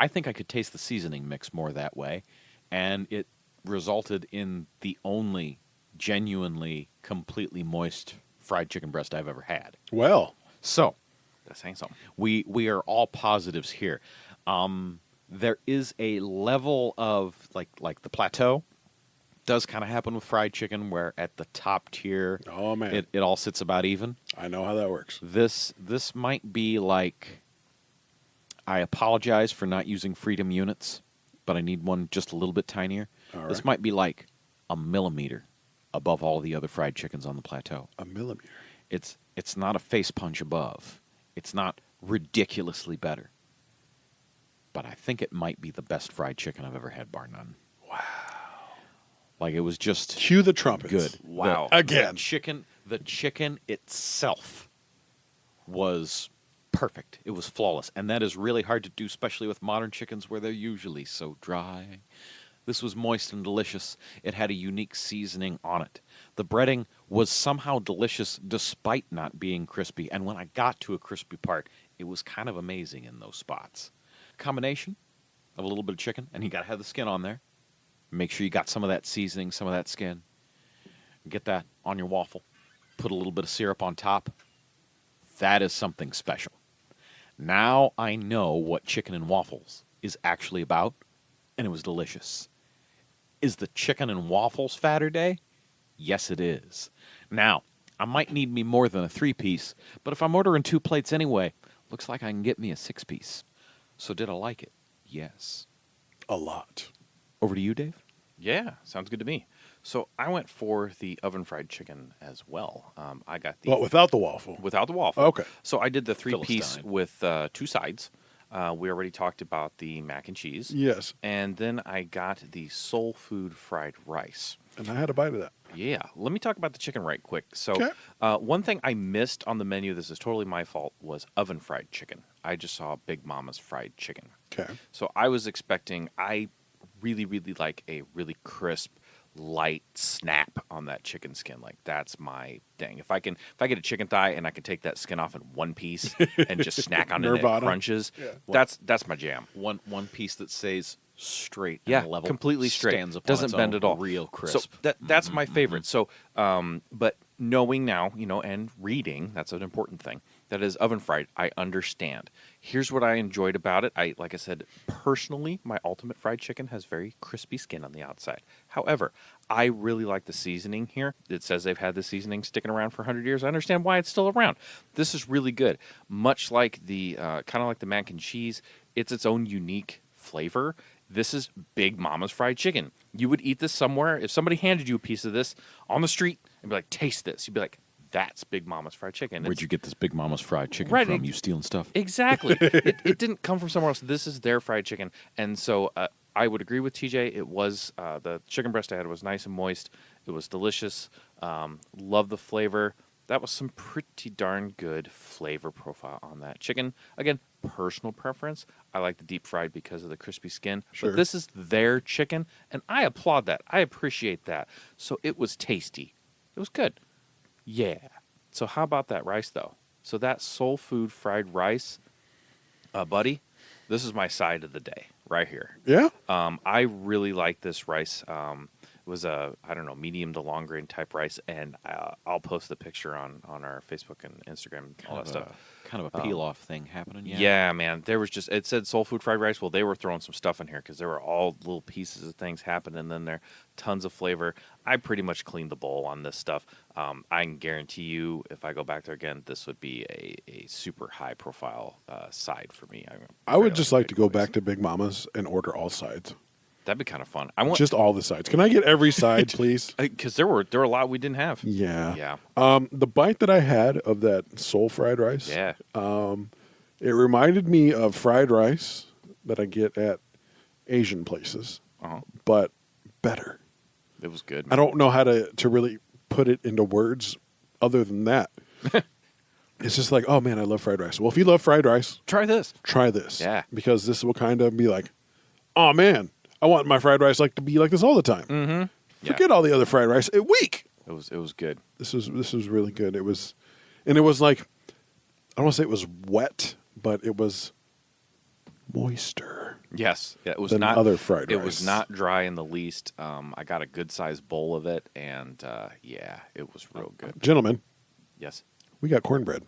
I think I could taste the seasoning mix more that way, and it resulted in the only genuinely completely moist fried chicken breast I've ever had. Well, So, That's saying something. we are all positives here. There is a level of, like the plateau does kind of happen with fried chicken where at the top tier, oh man, it all sits about even. I know how that works. This might be like, I apologize for not using freedom units, but I need one just a little bit tinier. All This right. might be like a millimeter above all the other fried chickens on the plateau. A millimeter. It's not a face punch above. It's not ridiculously better. But I think it might be the best fried chicken I've ever had, bar none. Wow. Like it was just Cue the trumpets. good. Wow. Again. The chicken itself was perfect. It was flawless. And that is really hard to do, especially with modern chickens where they're usually so dry. This was moist and delicious. It had a unique seasoning on it. The breading was somehow delicious despite not being crispy. And when I got to a crispy part, it was kind of amazing in those spots. Combination, of a little bit of chicken, and you got to have the skin on there. Make sure you got some of that seasoning, some of that skin. Get that on your waffle. Put a little bit of syrup on top. That is something special. Now I know what chicken and waffles is actually about, and it was delicious. Is the chicken and waffles Faturday? Yes, it is. Now, I might need me more than a 3-piece, but if I'm ordering 2 plates anyway, looks like I can get me a 6-piece. So did I like it? Yes. A lot. Over to you, Dave. Yeah, sounds good to me. So I went for the oven fried chicken as well. I got the Well, without the waffle. without the waffle. Okay. So I did the 3-piece Philistine. with 2 sides. We already talked about the mac and cheese. Yes. And then I got the soul food fried rice. And I had a bite of that. Yeah. Let me talk about the chicken right quick. So Okay. one thing I missed on the menu, this is totally my fault, was oven fried chicken. I just saw Big Mama's fried chicken. Okay. So I was expecting, I really, really like a really crisp, light snap on that chicken skin. Like that's my thing. If I get a chicken thigh and I can take that skin off in one piece and just snack on it and it Nirvana. crunches, Yeah. that's my jam. One piece that stays straight Yeah, and level. completely straight. Stands upon Doesn't its bend own, at all. Real crisp. So that's my favorite. So, but knowing now, and reading, that's an important thing. That is oven fried. I understand. Here's what I enjoyed about it. Like I said, personally, my ultimate fried chicken has very crispy skin on the outside. However, I really like the seasoning here. It says they've had the seasoning sticking around for 100 years. I understand why it's still around. This is really good. Much like the kind of like the mac and cheese, it's its own unique flavor. This is Big Mama's fried chicken. You would eat this somewhere. If somebody handed you a piece of this on the street and be like, taste this, you'd be like, that's Big Mama's fried chicken. Where'd you get this Big Mama's fried chicken Right, from? You stealing stuff? Exactly. it didn't come from somewhere else. This is their fried chicken. And so I would agree with TJ. It was the chicken breast I had was nice and moist. It was delicious. Love the flavor. That was some pretty darn good flavor profile on that chicken. Again, personal preference. I like the deep fried because of the crispy skin. Sure. But this is their chicken, and I applaud that. I appreciate that. So it was tasty. It was good. Yeah. So how about that rice, though? So that soul food fried rice, buddy, this is my side of the day right here. Yeah. I really like this rice. It was a, I don't know, medium to long grain type rice, and I'll post the picture on our Facebook and Instagram, all that stuff. Kind of a peel-off thing happening. Yeah, man. There was just, it said soul food fried rice. Well, they were throwing some stuff in here because there were all little pieces of things happening in there. Tons of flavor. I pretty much cleaned the bowl on this stuff. I can guarantee you, if I go back there again, this would be a super high profile side for me. I would just like to go back to Big Mama's and order all sides. That'd be kind of fun. I want Just all the sides. Can I get every side, please? because there were a lot we didn't have. Yeah. Yeah. The bite that I had of that soul fried rice, Yeah. it reminded me of fried rice that I get at Asian places, Uh-huh. but better. It was good. I don't know how to really put it into words other than that. It's just like, oh man, I love fried rice. Well, if you love fried rice, Try this. try this. Yeah. Because this will kind of be like, oh man, I want my fried rice to be like this all the time. Mm-hmm. Forget all the other fried rice. Weak. It was good. This was really good. It was like, I don't want to say it was wet, but it was moister. Yes. Yeah, it was Than not other fried It rice. was not dry in the least. I got a good sized bowl of it, and yeah, it was real good. Gentlemen, Yes, we got cornbread.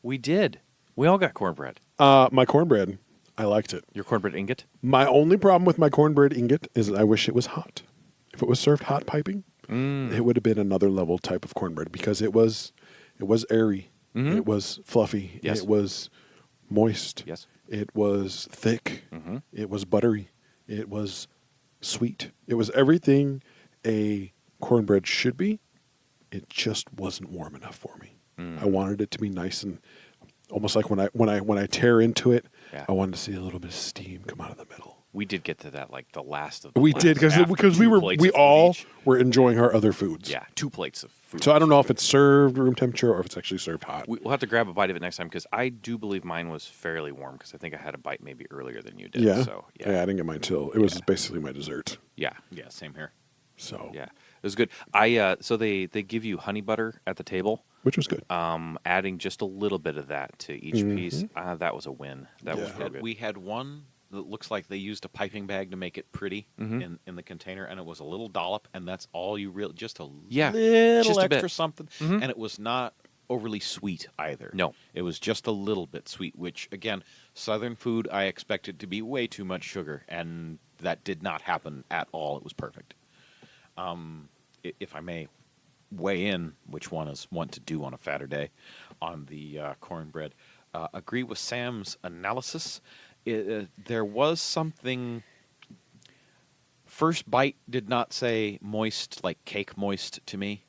we did. We all got cornbread. My cornbread, I liked it. Your cornbread ingot. My only problem with my cornbread ingot is I wish it was hot. If it was served hot piping, it would have been another level type of cornbread because it was airy, it was fluffy, Yes. it was moist, Yes. it was thick, Mhm. it was buttery, it was sweet. It was everything a cornbread should be. It just wasn't warm enough for me. I wanted it to be nice and almost like when I tear into it, Yeah. I wanted to see a little bit of steam come out of the middle. We did get to that like the last of the We last did after because we 2 were plates we of food all each. were enjoying our other foods. Yeah, 2 plates of food. So I don't know if it's served room temperature or if it's actually served hot. We'll have to grab a bite of it next time because I do believe mine was fairly warm because I think I had a bite maybe earlier than you did. Yeah. So I didn't get mine till it was basically my dessert. yeah. Yeah, same here. So Yeah, it was good. So they give you honey butter at the table. which was good. Adding just a little bit of that to each piece. That was a win. That was Yeah. real good. We had one It looks like they used a piping bag to make it pretty in the container, and it was a little dollop, and that's all you really, just a Yeah, little just a extra bit. something, and it was not overly sweet either. No. It was just a little bit sweet, which, again, Southern food, I expected to be way too much sugar, and that did not happen at all. It was perfect. If I may weigh in, which one is one to do on a fatter day, on the cornbread, agree with Sam's analysis. There was something. First bite did not say moist, like cake moist to me,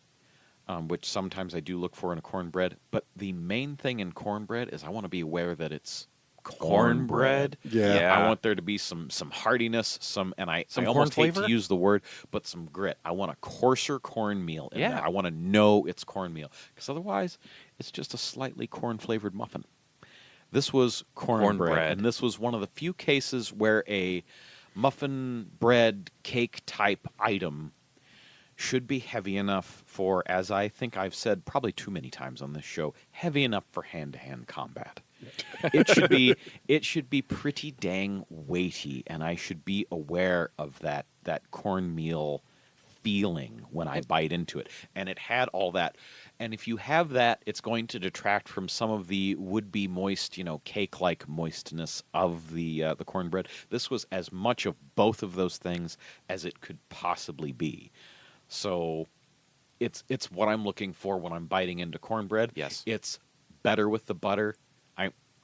which sometimes I do look for in a cornbread. But the main thing in cornbread is I want to be aware that it's cornbread. Yeah. I want there to be some hardiness, and I Some almost corn hate flavor? to use the word, but some grit. I want a coarser cornmeal in Yeah. there. I want to know it's cornmeal, because otherwise it's just a slightly corn-flavored muffin. This was cornbread, Cornbread. and this was one of the few cases where a muffin bread cake type item should be heavy enough for, as I think I've said probably too many times on this show, heavy enough for hand-to-hand combat. It should be pretty dang weighty, and I should be aware of that cornmeal feeling when I bite into it. And it had all that. And if you have that, it's going to detract from some of the would-be moist, cake-like moistness of the cornbread. This was as much of both of those things as it could possibly be. So it's what I'm looking for when I'm biting into cornbread. Yes. It's better with the butter.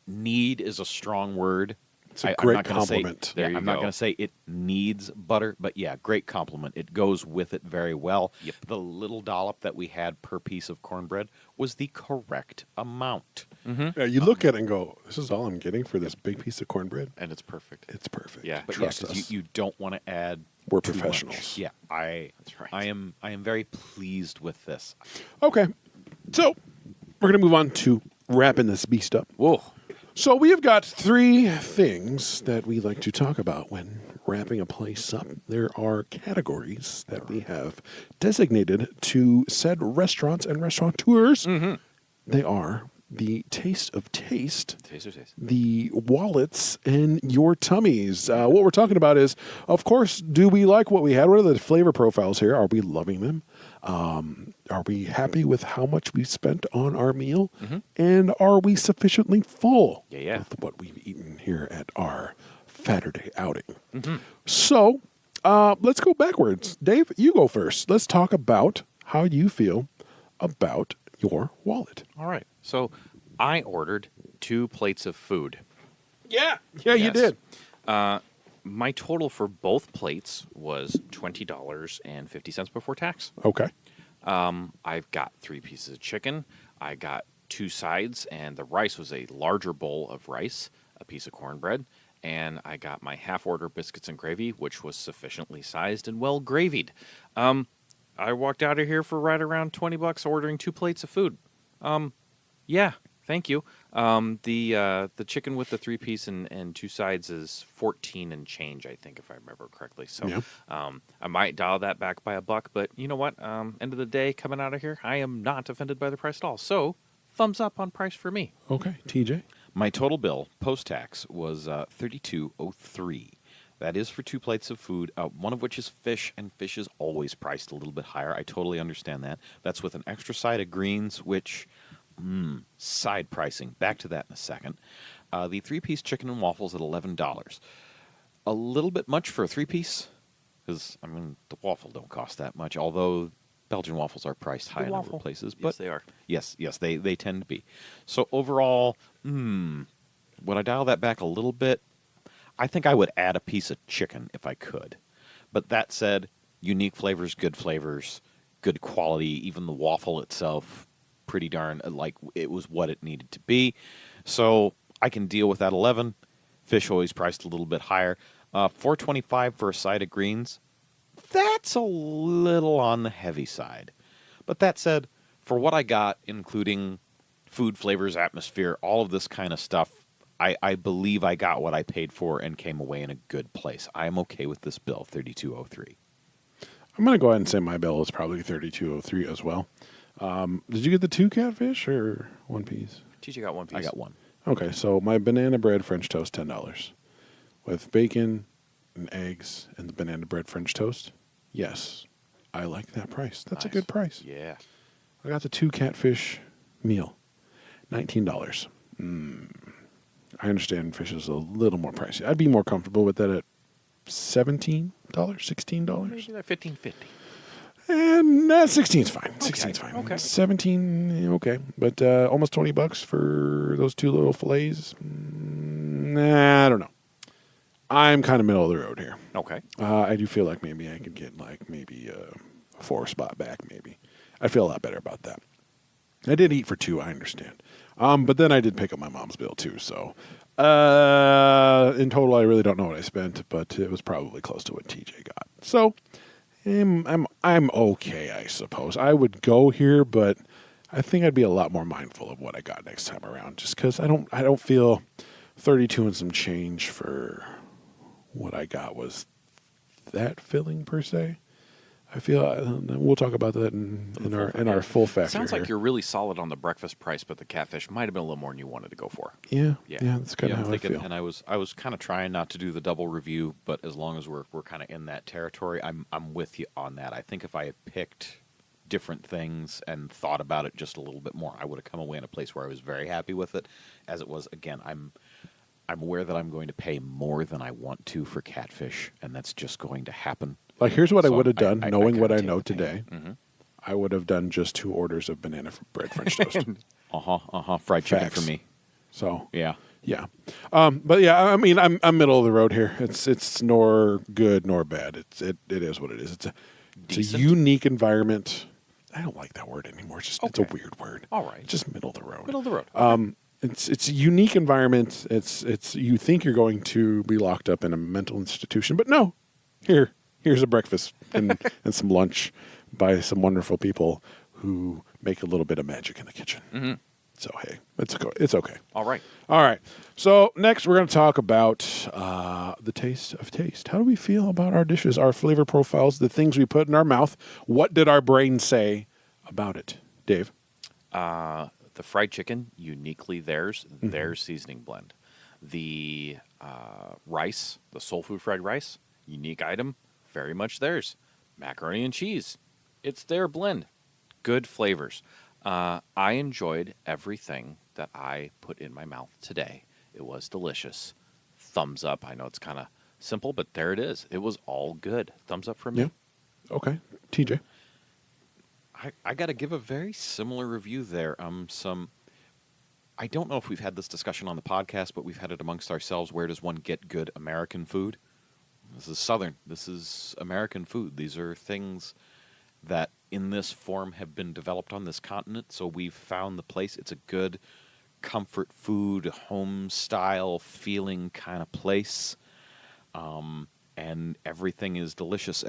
Need is a strong word. It's a I'm great not gonna say- compliment. There yeah, you I'm not go. going to say it needs butter, but yeah, great compliment. It goes with it very well. Yep. The little dollop that we had per piece of cornbread was the correct amount. Yeah, you look at it and go, this is all I'm getting for this big piece of cornbread. And it's perfect. It's perfect. Yeah. But Trust yeah, 'cause us. you don't want to add. We're too much. professionals. Yeah, That's right. I am very pleased with this. Okay. So we're going to move on to wrapping this beast up. Whoa. So we have got 3 things that we like to talk about when wrapping a place up. There are categories that we have designated to said restaurants and restaurateurs. They are the taste of taste, Taste or taste. the wallets, and your tummies. What we're talking about is, of course, do we like what we had? What are the flavor profiles here? Are we loving them? Are we happy with how much we spent on our meal? And are we sufficiently full Yeah. with what we've eaten here at our Faturday outing? So let's go backwards. Dave, you go first. Let's talk about how you feel about your wallet. All right. So I ordered 2 plates of food. Yeah, you Yes. did. My total for both plates was $20.50 before tax. Okay. I've got 3 pieces of chicken. I got 2 sides, and the rice was a larger bowl of rice, a piece of cornbread, and I got my half-order biscuits and gravy, which was sufficiently sized and well gravied. I walked out of here for right around $20 ordering 2 plates of food. Yeah, thank you. The chicken with the 3-piece and 2 sides is 14 and change, I think, if I remember correctly. So Yeah. I might dial that back by $1, but you know what? End of the day, coming out of here, I am not offended by the price at all. So thumbs up on price for me. Okay. TJ? My total bill post-tax was $32.03. That is for 2 plates of food, one of which is fish, and fish is always priced a little bit higher. I totally understand that. That's with an extra side of greens, which, side pricing. Back to that in a second. The 3-piece chicken and waffles at $11. A little bit much for a 3-piece, because, the waffle don't cost that much, although Belgian waffles are priced high in a number of places. But Yes, they are. Yes, they tend to be. So overall, would I dial that back a little bit? I think I would add a piece of chicken if I could. But that said, unique flavors, good quality. Even the waffle itself, pretty darn, like it was what it needed to be. So I can deal with that 11. Fish always priced a little bit higher. $4.25 for a side of greens. That's a little on the heavy side. But that said, for what I got, including food, flavors, atmosphere, all of this kind of stuff, I believe I got what I paid for and came away in a good place. I'm okay with this bill, $32.03. I'm going to go ahead and say my bill is probably $32.03 as well. Did you get the 2 catfish or 1 piece? TJ got 1 piece. I got one. Okay, so my banana bread French toast, $10. with bacon and eggs and the banana bread French toast, yes, I like that price. That's a Nice. good price. Yeah. I got the 2 catfish meal, $19. I understand fish is a little more pricey. I'd be more comfortable with that at $17, $16. Maybe that 15.50. And 16's fine. 16's fine. Okay. 17, okay. But almost $20 for those 2 little fillets. Nah, I don't know. I'm kind of middle of the road here. Okay. I do feel like maybe I could get like maybe a 4 spot back. Maybe I feel a lot better about that. I did eat for 2. I understand. But then I did pick up my mom's bill too. So in total, I really don't know what I spent, but it was probably close to what TJ got. So. I'm okay, I suppose. I would go here, but I think I'd be a lot more mindful of what I got next time around, just because I don't feel 32 and some change for what I got was that filling per se. I feel we'll talk about that in our full factor. Sounds like here. you're really solid on the breakfast price, but the catfish might have been a little more than you wanted to go for. Yeah, Yeah. that's kind of I'm how thinking, I feel. and I was kind of trying not to do the double review, but as long as we're kind of in that territory, I'm with you on that. I think if I had picked different things and thought about it just a little bit more, I would have come away in a place where I was very happy with it. As it was, again, I'm aware that I'm going to pay more than I want to for catfish, and that's just going to happen. Like, here's what I So would have done, knowing what I kinda know take the pain. today. I would have done just 2 orders of banana bread French toast. Fried chicken Facts. for me. So Yeah. yeah, but yeah, I mean, I'm middle of the road here. It's nor good nor bad. It is what it is. It's a Decent? unique environment. I don't like that word anymore. It's a Okay. weird word. All right. It's just middle of the road. Middle of the road. It's a unique environment. It's you think you're going to be locked up in a mental institution, but no. Here's a breakfast and some lunch by some wonderful people who make a little bit of magic in the kitchen. Mm-hmm. So hey, it's okay. All right. All right. So next, we're going to talk about the taste of taste. How do we feel about our dishes, our flavor profiles, the things we put in our mouth? What did our brain say about it, Dave? The fried chicken, uniquely theirs, their seasoning blend. The rice, the soul food fried rice, unique item, very much theirs. Macaroni and cheese, it's their blend. Good flavors. I enjoyed everything that I put in my mouth today. It was delicious. Thumbs up. I know it's kind of simple, but there it is. It was all good. Thumbs up from me. Yeah. Okay. TJ. I got to give a very similar review there. I don't know if we've had this discussion on the podcast, but we've had it amongst ourselves. Where does one get good American food? This is Southern. This is American food. These are things that in this form have been developed on this continent. So we've found the place. It's a good comfort food, home style feeling kind of place. And everything is delicious.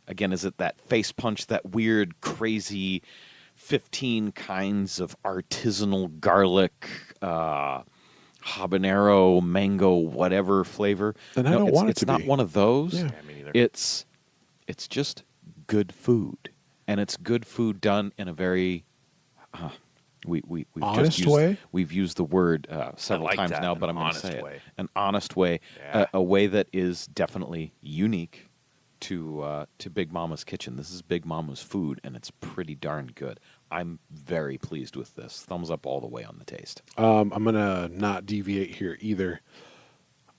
Again, is it that face punch, that weird, crazy 15 kinds of artisanal garlic, habanero, mango, whatever flavor? And I don't want it it's to not be. one of those. Yeah. Yeah, me neither. It's just good food, and it's good food done in a very we've Honest just used, way? We've used the word several like times that, now, an but I'm going to honest say way. it. An honest way, Yeah. a way that is definitely unique to Big Mama's Kitchen. This is Big Mama's food, and it's pretty darn good. I'm very pleased with this. Thumbs up all the way on the taste. I'm going to not deviate here either.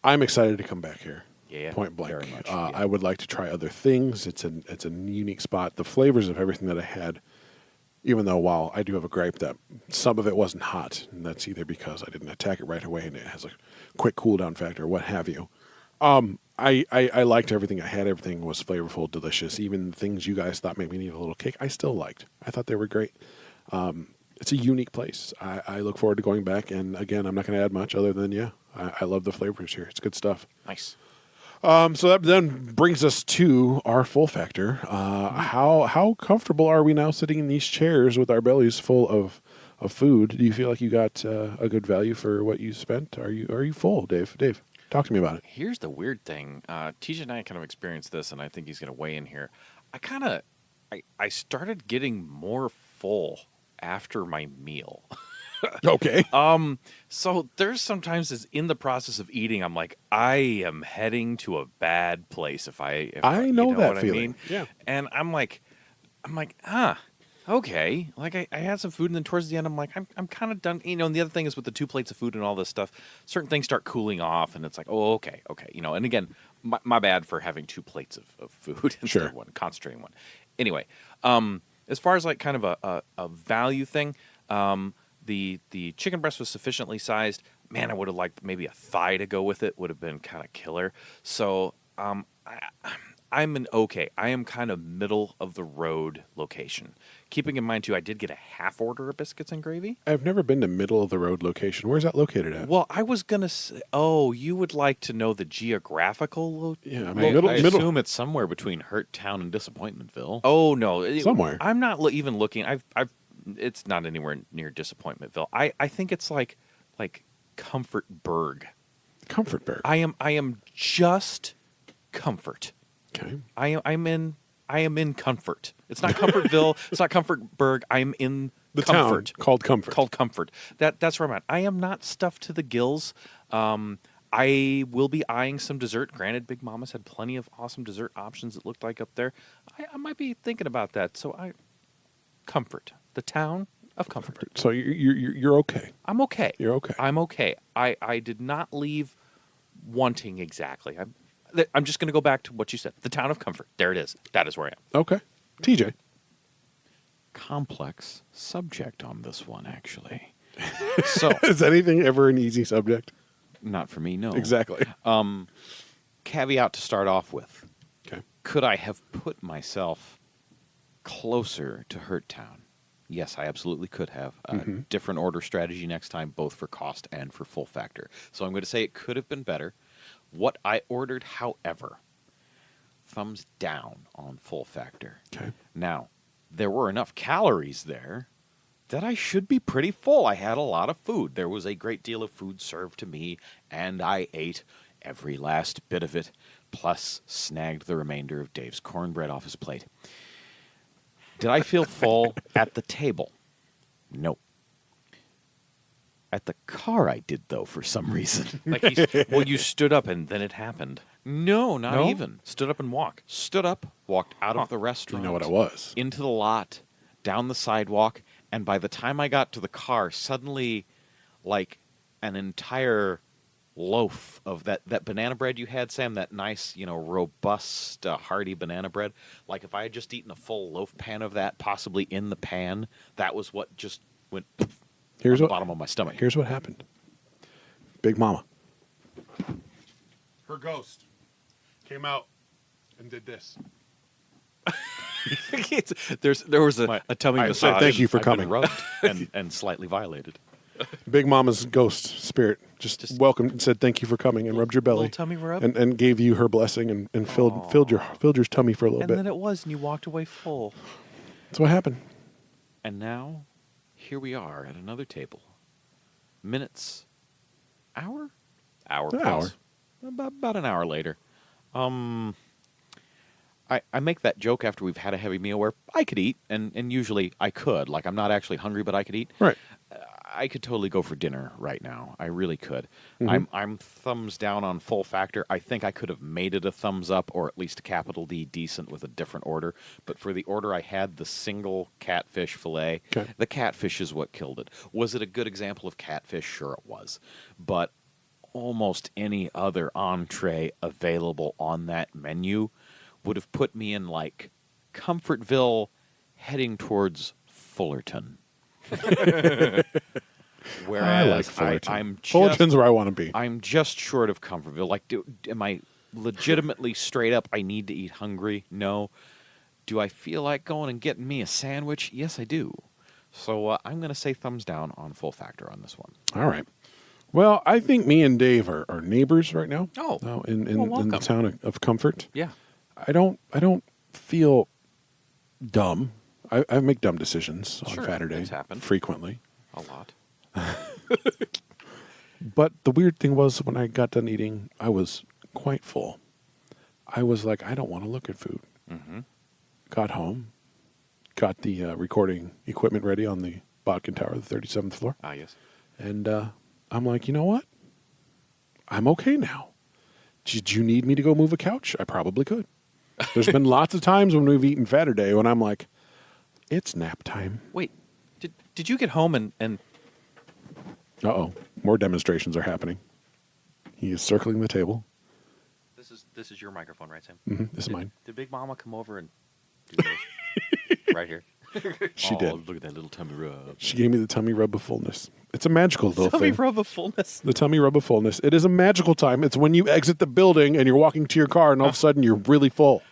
I'm excited to come back here. Yeah, Point blank. very much, I would like to try other things. It's a unique spot. The flavors of everything that I had, even though while I do have a gripe that some of it wasn't hot, and that's either because I didn't attack it right away and it has a quick cool down factor or what have you. I liked everything I had. Everything was flavorful, delicious. Even things you guys thought maybe needed a little kick, I still liked. I thought they were great. It's a unique place. I look forward to going back. And again, I'm not going to add much other than, I love the flavors here. It's good stuff. Nice. So that then brings us to our full factor. How comfortable are we now sitting in these chairs with our bellies full of food? Do you feel like you got a good value for what you spent? Are you full, Dave? Dave, talk to me about it. Here's the weird thing. TJ and I kind of experienced this, and I think he's going to weigh in here. I started getting more full after my meal. Okay. So there's sometimes as in the process of eating, I'm like, I am heading to a bad place if I know that what feeling. I mean? Yeah. And I'm like, okay. Like I had some food, and then towards the end, I'm like, I'm kind of done. And the other thing is with the 2 plates of food and all this stuff, certain things start cooling off, and it's like, oh, okay. And again, my bad for having 2 plates of food instead Sure. of one, concentrating one. Anyway, as far as like kind of a value thing, the chicken breast was sufficiently sized. Man, I would have liked maybe a thigh to go with it. Would have been kind of killer. So I'm I am kind of middle of the road location. Keeping in mind too, I did get a half order of biscuits and gravy. I've never been to middle of the road location. Where's that located at? Well, I was gonna say, oh, you would like to know the geographical Yeah, I mean, Well, middle. I middle. assume it's somewhere between Hurt Town and Disappointmentville. Oh no, Somewhere. I'm not even looking. I've. It's not anywhere near Disappointmentville. I think it's like Comfortburg. Comfortburg. I am just Comfort. Okay. I am in Comfort. It's not Comfortville. It's not Comfortburg. I'm in The Comfort. town called Comfort. Called Comfort. That's where I'm at. I am not stuffed to the gills. I will be eyeing some dessert. Granted, Big Mama's had plenty of awesome dessert options. It looked like up there. I might be thinking about that. So Comfort, the town of Comfort. So you're okay. I'm okay. You're okay. I'm okay. I did not leave wanting exactly. I'm just going to go back to what you said. The town of Comfort. There it is. That is where I am. Okay. TJ. Complex subject on this one, actually. So, Is anything ever an easy subject? not for me, no. Exactly. Caveat to start off with. Okay. Could I have put myself closer to Hurt Town? Yes, I absolutely could have. Different order strategy next time, both for cost and for full factor. So I'm going to say it could have been better. What I ordered, however, thumbs down on full factor. Okay. Now, there were enough calories there that I should be pretty full. I had a lot of food. There was a great deal of food served to me, and I ate every last bit of it, plus snagged the remainder of Dave's cornbread off his plate. Did I feel full at the table? No. At the car, I did, though, for some reason. Like you stood up and then it happened. No, not No? even. Stood up and walk. Stood up, walked out Huh. of the You restaurant. know what it was. Into the lot, down the sidewalk, and by the time I got to the car, suddenly, like, an entire loaf of that banana bread you had, Sam, that nice, robust, hearty banana bread. Like, if I had just eaten a full loaf pan of that, possibly in the pan, that was what just went Here's on what the bottom of my stomach. Here's what happened. Big Mama. Her ghost came out and did this. There was a tummy I- massage. thank you for I've been coming. rubbed and slightly violated. Big Mama's ghost spirit just welcomed and said thank you for coming and rubbed your belly. Little tummy rub. and gave you her blessing and filled your tummy for a little And bit. then it was, and you walked away full. That's what happened. And now, here we are at another table. Minutes, hour? Hour An plus. hour. About an hour later. I make that joke after we've had a heavy meal where I could eat, and usually I could. Like, I'm not actually hungry, but I could eat. Right. I could totally go for dinner right now. I really could. Mhm. I'm thumbs down on full factor. I think I could have made it a thumbs up or at least a capital D decent with a different order. But for the order I had, the single catfish fillet, Okay. the catfish is what killed it. Was it a good example of catfish? Sure it was. But almost any other entree available on that menu would have put me in like Comfortville heading towards Fullerton. Whereas I like Fullerton. I'm just Fullerton's where I want to be. I'm just short of Comfortville. Like, am I legitimately straight up? I need to eat hungry. No. Do I feel like going and getting me a sandwich? Yes, I do. So I'm going to say thumbs down on full factor on this one. All right. Well, I think me and Dave are neighbors right now. Oh. In Well, the welcome. town of Comfort. Yeah. I don't feel dumb. I make dumb decisions on Sure, Saturday things happen. frequently. A lot. But the weird thing was when I got done eating, I was quite full. I was like, I don't want to look at food. Mm-hmm. Got home, got the recording equipment ready on the Bodkin Tower, the 37th floor. Ah, yes. And I'm like, you know what? I'm okay now. Did you need me to go move a couch? I probably could. There's been lots of times when we've eaten Faturday when I'm like, it's nap time. Wait, did you get home and Uh-oh. More demonstrations are happening. He is circling the table. this is your microphone, right, Sam? This is mine. Did Big Mama come over and do this? Right here. She did. Look at that little tummy rub. She gave me the tummy rub of fullness. It's a magical little Tummy thing. rub of fullness. The tummy rub of fullness. It is a magical time. It's when you exit the building and you're walking to your car and all of a sudden you're really full.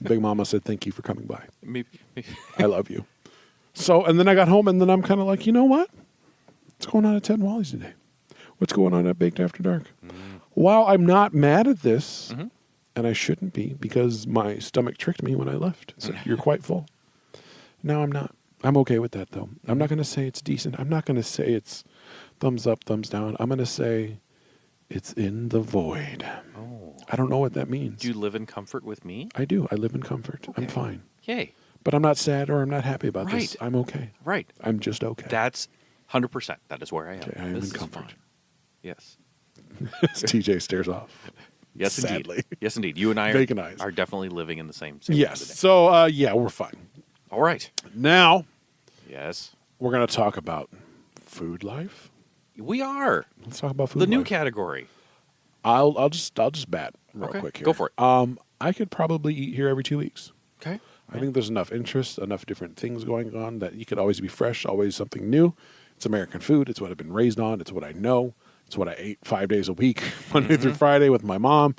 Big Mama said, thank you for coming by. Maybe. I love you. So, and then I got home and then I'm kind of like, you know what? What's going on at Ted and Wally's today? What's going on at Baked After Dark? While I'm not mad at this, and I shouldn't be because my stomach tricked me when I left. So you're quite full. No, I'm not. I'm okay with that, though. I'm not going to say it's decent. I'm not going to say it's thumbs up, thumbs down. I'm going to say it's in the void. Oh. I don't know what that means. Do you live in comfort with me? I do. I live in comfort. I'm Okay. fine. Yay. But I'm not sad or I'm not happy about this. Right. I'm okay. Right. I'm just okay. That's 100%. That is where I am. Okay, I am This in is comfort. fine. Yes. TJ stares off. Yes, Sadly. indeed. Yes, indeed. You and I Vacant eyes. are definitely living in the same Yes. today. So, yeah, we're fine. All right. Now, Yes. we're going to talk about food life. We are. Let's talk about food The new life. category. I'll just bat real Okay, quick here. go for it. I could probably eat here every 2 weeks. Okay. I think there's enough interest, enough different things going on that you could always be fresh, always something new. It's American food. It's what I've been raised on. It's what I know. It's what I ate 5 days a week, Monday through Friday with my mom.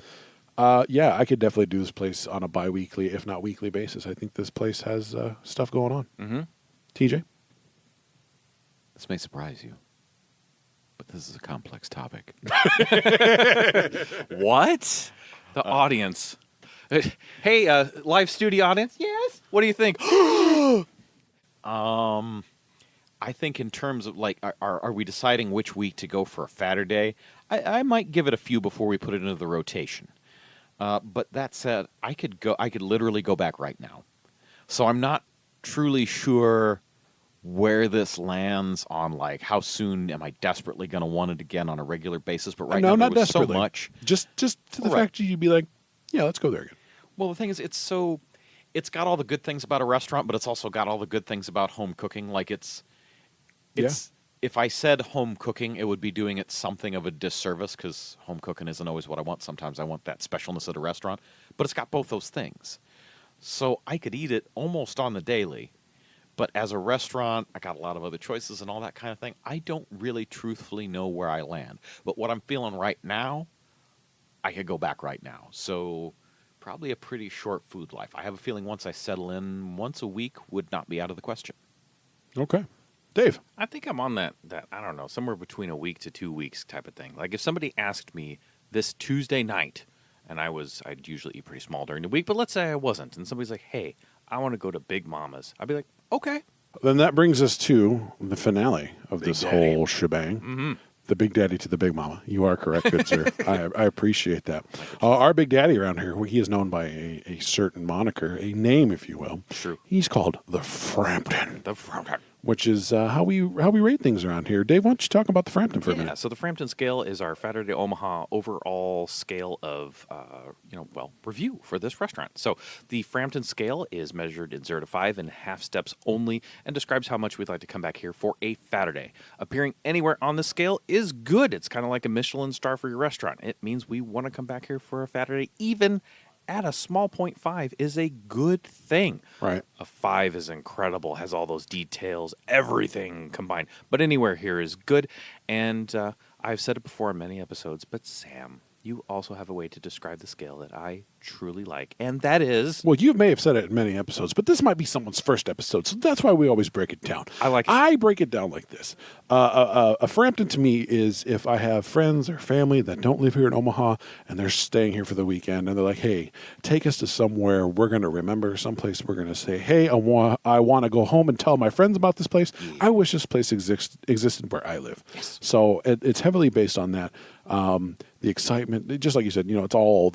Yeah, I could definitely do this place on a bi-weekly, if not weekly basis. I think this place has stuff going on. Mm-hmm. TJ? This may surprise you, but this is a complex topic. What? The audience. Hey, live studio audience. Yes. What do you think? I think in terms of like, are we deciding which week to go for a Faturday? I might give it a few before we put it into the rotation. But that said, I could literally go back right now. So I'm not truly sure where this lands on like how soon am I desperately going to want it again on a regular basis. But right No, now not there was so desperately. much. Just to the Right. fact that you'd be like, yeah, let's go there again. Well, the thing is, it's got all the good things about a restaurant, but it's also got all the good things about home cooking. Like it's if I said home cooking, it would be doing it something of a disservice because home cooking isn't always what I want. Sometimes I want that specialness at a restaurant, but it's got both those things. So I could eat it almost on the daily, but as a restaurant, I got a lot of other choices and all that kind of thing. I don't really truthfully know where I land, but what I'm feeling right now, I could go back right now. So probably a pretty short food life. I have a feeling once I settle in, once a week would not be out of the question. Okay. Dave? I think I'm on that I don't know, somewhere between a week to 2 weeks type of thing. Like if somebody asked me this Tuesday night, and I'd usually eat pretty small during the week, but let's say I wasn't, and somebody's like, hey, I want to go to Big Mama's. I'd be like, okay. Then that brings us to the finale of Big this Daddy. whole shebang. Mm-hmm. The Big Daddy to the Big Mama. You are correct, good sir. I appreciate that. Our Big Daddy around here, he is known by a certain moniker, a name, if you will. True. He's called the Frampton, The Frampton. which is how we rate things around here. Dave, why don't you talk about the Frampton for a Yeah, minute? so the Frampton scale is our Faturday Omaha overall scale of, review for this restaurant. So the Frampton scale is measured in 0 to 5 in half steps only and describes how much we'd like to come back here for a Faturday. Appearing anywhere on the scale is good. It's kind of like a Michelin star for your restaurant. It means we want to come back here for a Faturday. Even at a small 0.5 is a good thing. Right. A 5 is incredible, has all those details, everything combined. But anywhere here is good. And I've said it before in many episodes, but Sam, you also have a way to describe the scale that I truly like. And that is... Well, you may have said it in many episodes, but this might be someone's first episode, so that's why we always break it down. I like it. I break it down like this. A Frampton to me is if I have friends or family that don't live here in Omaha and they're staying here for the weekend and they're like, hey, take us to somewhere we're going to remember, someplace we're going to say, hey, I want to go home and tell my friends about this place. I wish this place existed where I live. Yes. So it's heavily based on that. The excitement, just like you said, it's all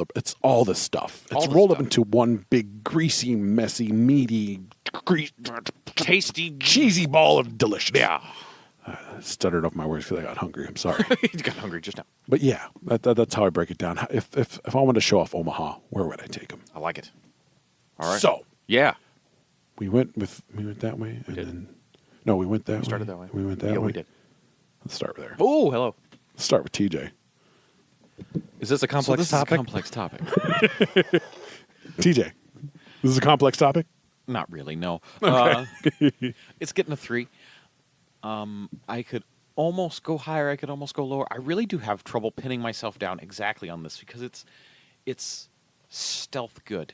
the stuff. It's All the rolled up stuff. into one big, greasy, messy, meaty Tasty. cheesy ball of delicious. Yeah. I stuttered off my words because I got hungry. I'm sorry. You got hungry just now. But yeah, that's how I break it down. If I wanted to show off Omaha, where would I take them? I like it. All right. So Yeah. we went that way, and did. then no, we went that way. Started that way. We went that Yeah, way. we did. Let's start there. Oh, hello. Let's start with TJ. Is this a So complex this is a topic? complex topic. TJ, this is a complex topic. Not really, no. It's getting a 3. I could almost go higher. I could almost go lower. I really do have trouble pinning myself down exactly on this because it's stealth good.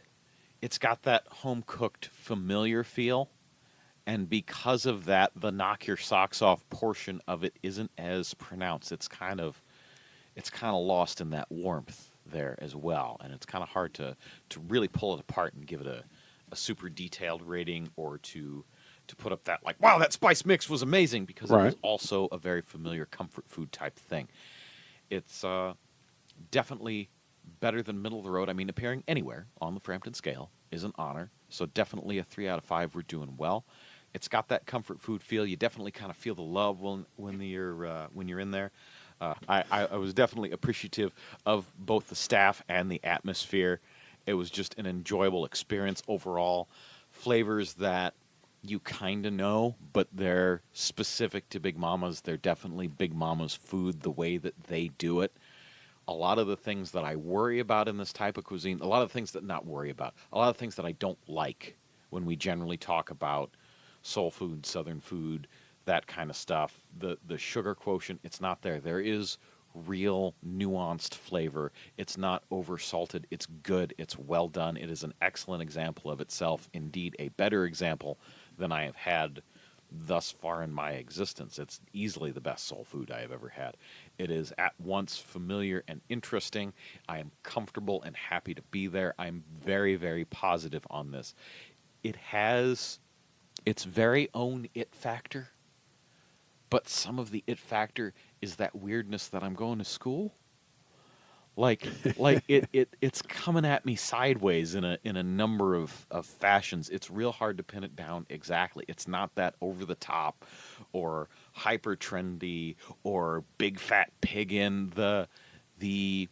It's got that home-cooked familiar feel, and because of that, the knock your socks off portion of it isn't as pronounced. It's kind of lost in that warmth there as well, and it's kind of hard to really pull it apart and give it a super detailed rating or to put up that like, wow, that spice mix was amazing, because it Right. was also a very familiar comfort food type thing. It's definitely better than middle of the road. I mean, appearing anywhere on the Frampton scale is an honor, so definitely a 3 out of 5. We're doing well. It's got that comfort food feel. You definitely kind of feel the love when you're in there. I was definitely appreciative of both the staff and the atmosphere. It was just an enjoyable experience overall. Flavors that you kind of know, but they're specific to Big Mama's. They're definitely Big Mama's food, the way that they do it. A lot of the things that I worry about in this type of cuisine, a lot of things that not worry about, a lot of things that I don't like when we generally talk about soul food, southern food, that kind of stuff. The sugar quotient, it's not there. There is real nuanced flavor. It's not over salted. It's good. It's well done. It is an excellent example of itself. Indeed, a better example than I have had thus far in my existence. It's easily the best soul food I have ever had. It is at once familiar and interesting. I am comfortable and happy to be there. I'm very, very positive on this. It has its very own it factor, but some of the it factor is that weirdness that I'm going to school. Like it's coming at me sideways in a number of fashions. It's real hard to pin it down exactly. It's not that over the top or hyper trendy or big fat pig in the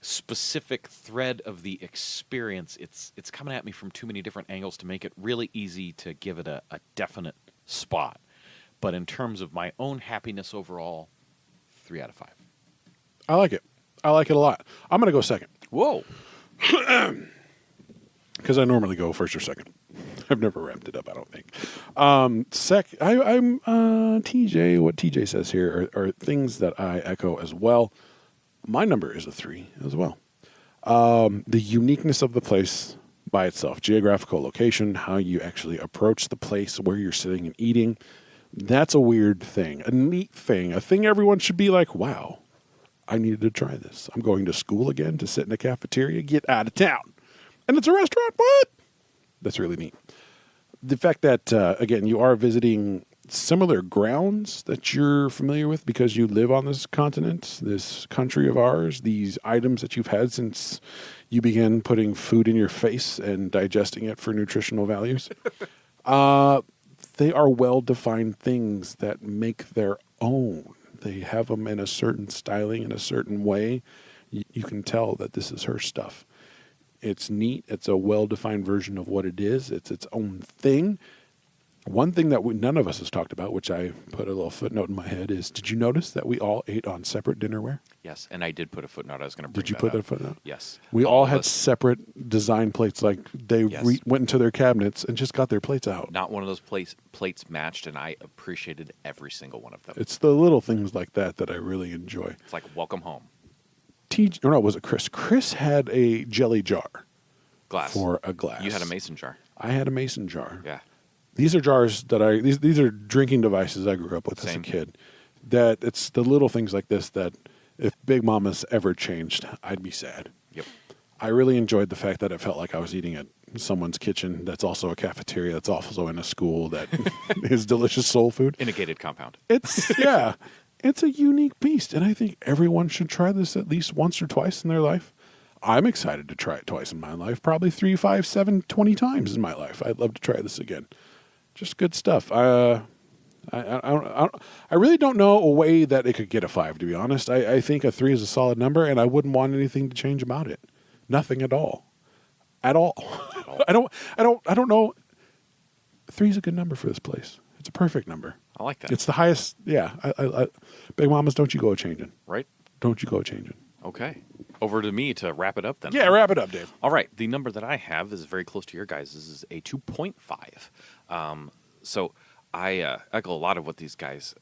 specific thread of the experience. It's coming at me from too many different angles to make it really easy to give it a definite spot. But in terms of my own happiness overall, 3 out of 5. I like it. I like it a lot. I'm going to go second Whoa. because I normally go first or second. I've never wrapped it up, I don't think. I'm TJ. What TJ says here are things that I echo as well. My number is a 3 as well. The uniqueness of the place by itself, geographical location, how you actually approach the place where you're sitting and eating. That's a weird thing, a neat thing, a thing everyone should be like, wow, I needed to try this. I'm going to school again to sit in a cafeteria, get out of town. And it's a restaurant? What? That's really neat. The fact that, again, you are visiting similar grounds that you're familiar with because you live on this continent, this country of ours, these items that you've had since you began putting food in your face and digesting it for nutritional values. They are well-defined things that make their own. They have them in a certain styling, in a certain way. You can tell that this is her stuff. It's neat. It's a well-defined version of what it is. It's its own thing. One thing that none of us has talked about, which I put a little footnote in my head, is did you notice that we all ate on separate dinnerware? Yes, and I did put a footnote. I was going to bring Did you that put up. that footnote? Yes. We all of had us. separate design plates. Like they Yes. went into their cabinets and just got their plates out. Not one of those plates matched, and I appreciated every single one of them. It's the little things like that that I really enjoy. It's like welcome home. Or no, was it Chris? Chris had a jelly jar Glass. for a glass. You had a mason jar. I had a mason jar. Yeah. These are jars that these are drinking devices I grew up with as a Same. kid. That it's the little things like this that if Big Mama's ever changed, I'd be sad. Yep. I really enjoyed the fact that it felt like I was eating at someone's kitchen that's also a cafeteria that's also in a school that is delicious soul food. In a gated compound. It's it's a unique beast, and I think everyone should try this at least once or twice in their life. I'm excited to try it twice in my life. Probably 3, 5, 7, 20 times in my life. I'd love to try this again. Just good stuff. I really don't know a way that it could get a 5, to be honest. I think a 3 is a solid number, and I wouldn't want anything to change about it. Nothing at all. At all. I don't know. 3 is a good number for this place. It's a perfect number. I like that. It's the highest. Yeah. Big Mamas, don't you go changing. Right? Don't you go changing. Okay. Over to me to wrap it up then. Yeah, wrap it up, Dave. All right. The number that I have is very close to your guys'. This is a 2.5. So I echo a lot of what these guys.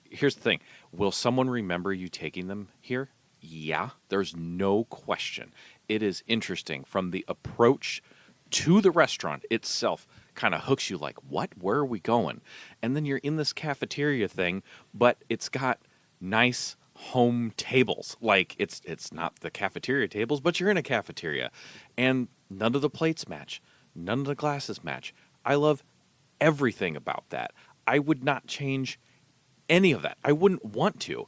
Here's the thing: will someone remember you taking them here? Yeah, there's no question. It is interesting from the approach to the restaurant itself. Kind of hooks you like, what? Where are we going? And then you're in this cafeteria thing, but it's got nice home tables. Like it's not the cafeteria tables, but you're in a cafeteria, and none of the plates match, none of the glasses match. I love everything about that. I would not change any of that. I wouldn't want to.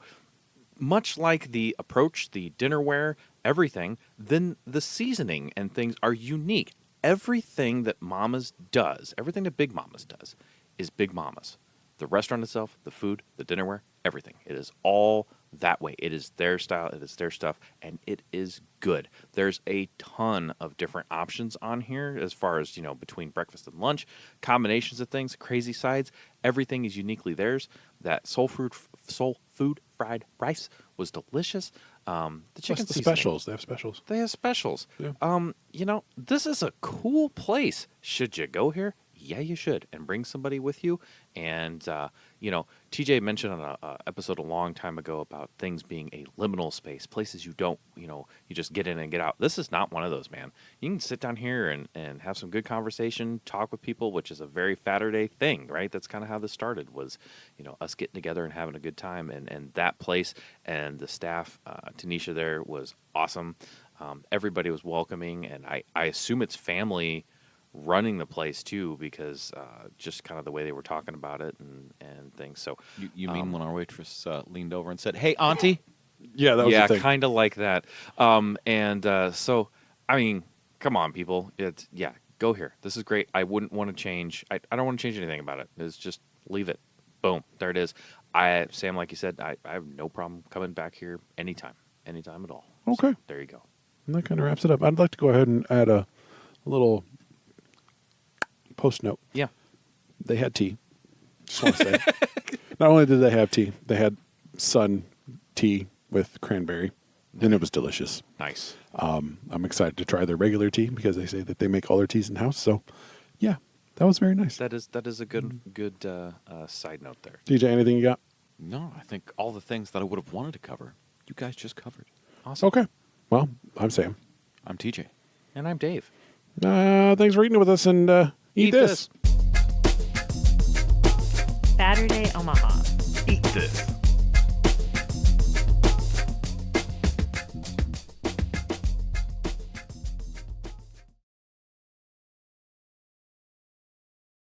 Much like the approach, the dinnerware, everything, then the seasoning and things are unique. Everything that Mama's does, everything that Big Mama's does, is Big Mama's. The restaurant itself, the food, the dinnerware, everything. It is all that way. It is their style, it is their stuff, and it is good. There's a ton of different options on here as far as, between breakfast and lunch, combinations of things, crazy sides. Everything is uniquely theirs. That soul food fried rice was delicious. The chicken Plus the seasoning. specials. They have specials. They have specials. Yeah. This is a cool place. Should you go here? Yeah, you should, and bring somebody with you. And TJ mentioned on an episode a long time ago about things being a liminal space, places you don't, you just get in and get out. This is not one of those, man. You can sit down here and have some good conversation, talk with people, which is a very Faturday thing, right? That's kind of how this started, was, us getting together and having a good time. And that place and the staff, Tanisha there, was awesome. Everybody was welcoming, and I assume it's family running the place too, because just kind of the way they were talking about it and things. So You mean when our waitress leaned over and said, "Hey, Auntie"? Yeah, that was the thing. kind of like that. So I mean, come on, people. Go here. This is great. I wouldn't want to change. I don't want to change anything about it. It's just leave it. Boom. There it is. Sam, like you said, I have no problem coming back here anytime at all. Okay. So, there you go. And that kind of wraps it up. I'd like to go ahead and add a little post note. Yeah. They had tea. Just want to say. Not only did they have tea, they had sun tea with cranberry, and it was delicious. Nice. I'm excited to try their regular tea because they say that they make all their teas in house. So, yeah, that was very nice. That is a good side note there. DJ, anything you got? No, I think all the things that I would have wanted to cover, you guys just covered. Awesome. Okay. Well, I'm Sam. I'm TJ. And I'm Dave. Thanks for eating with us, and eat this. Saturday, Omaha. Eat this.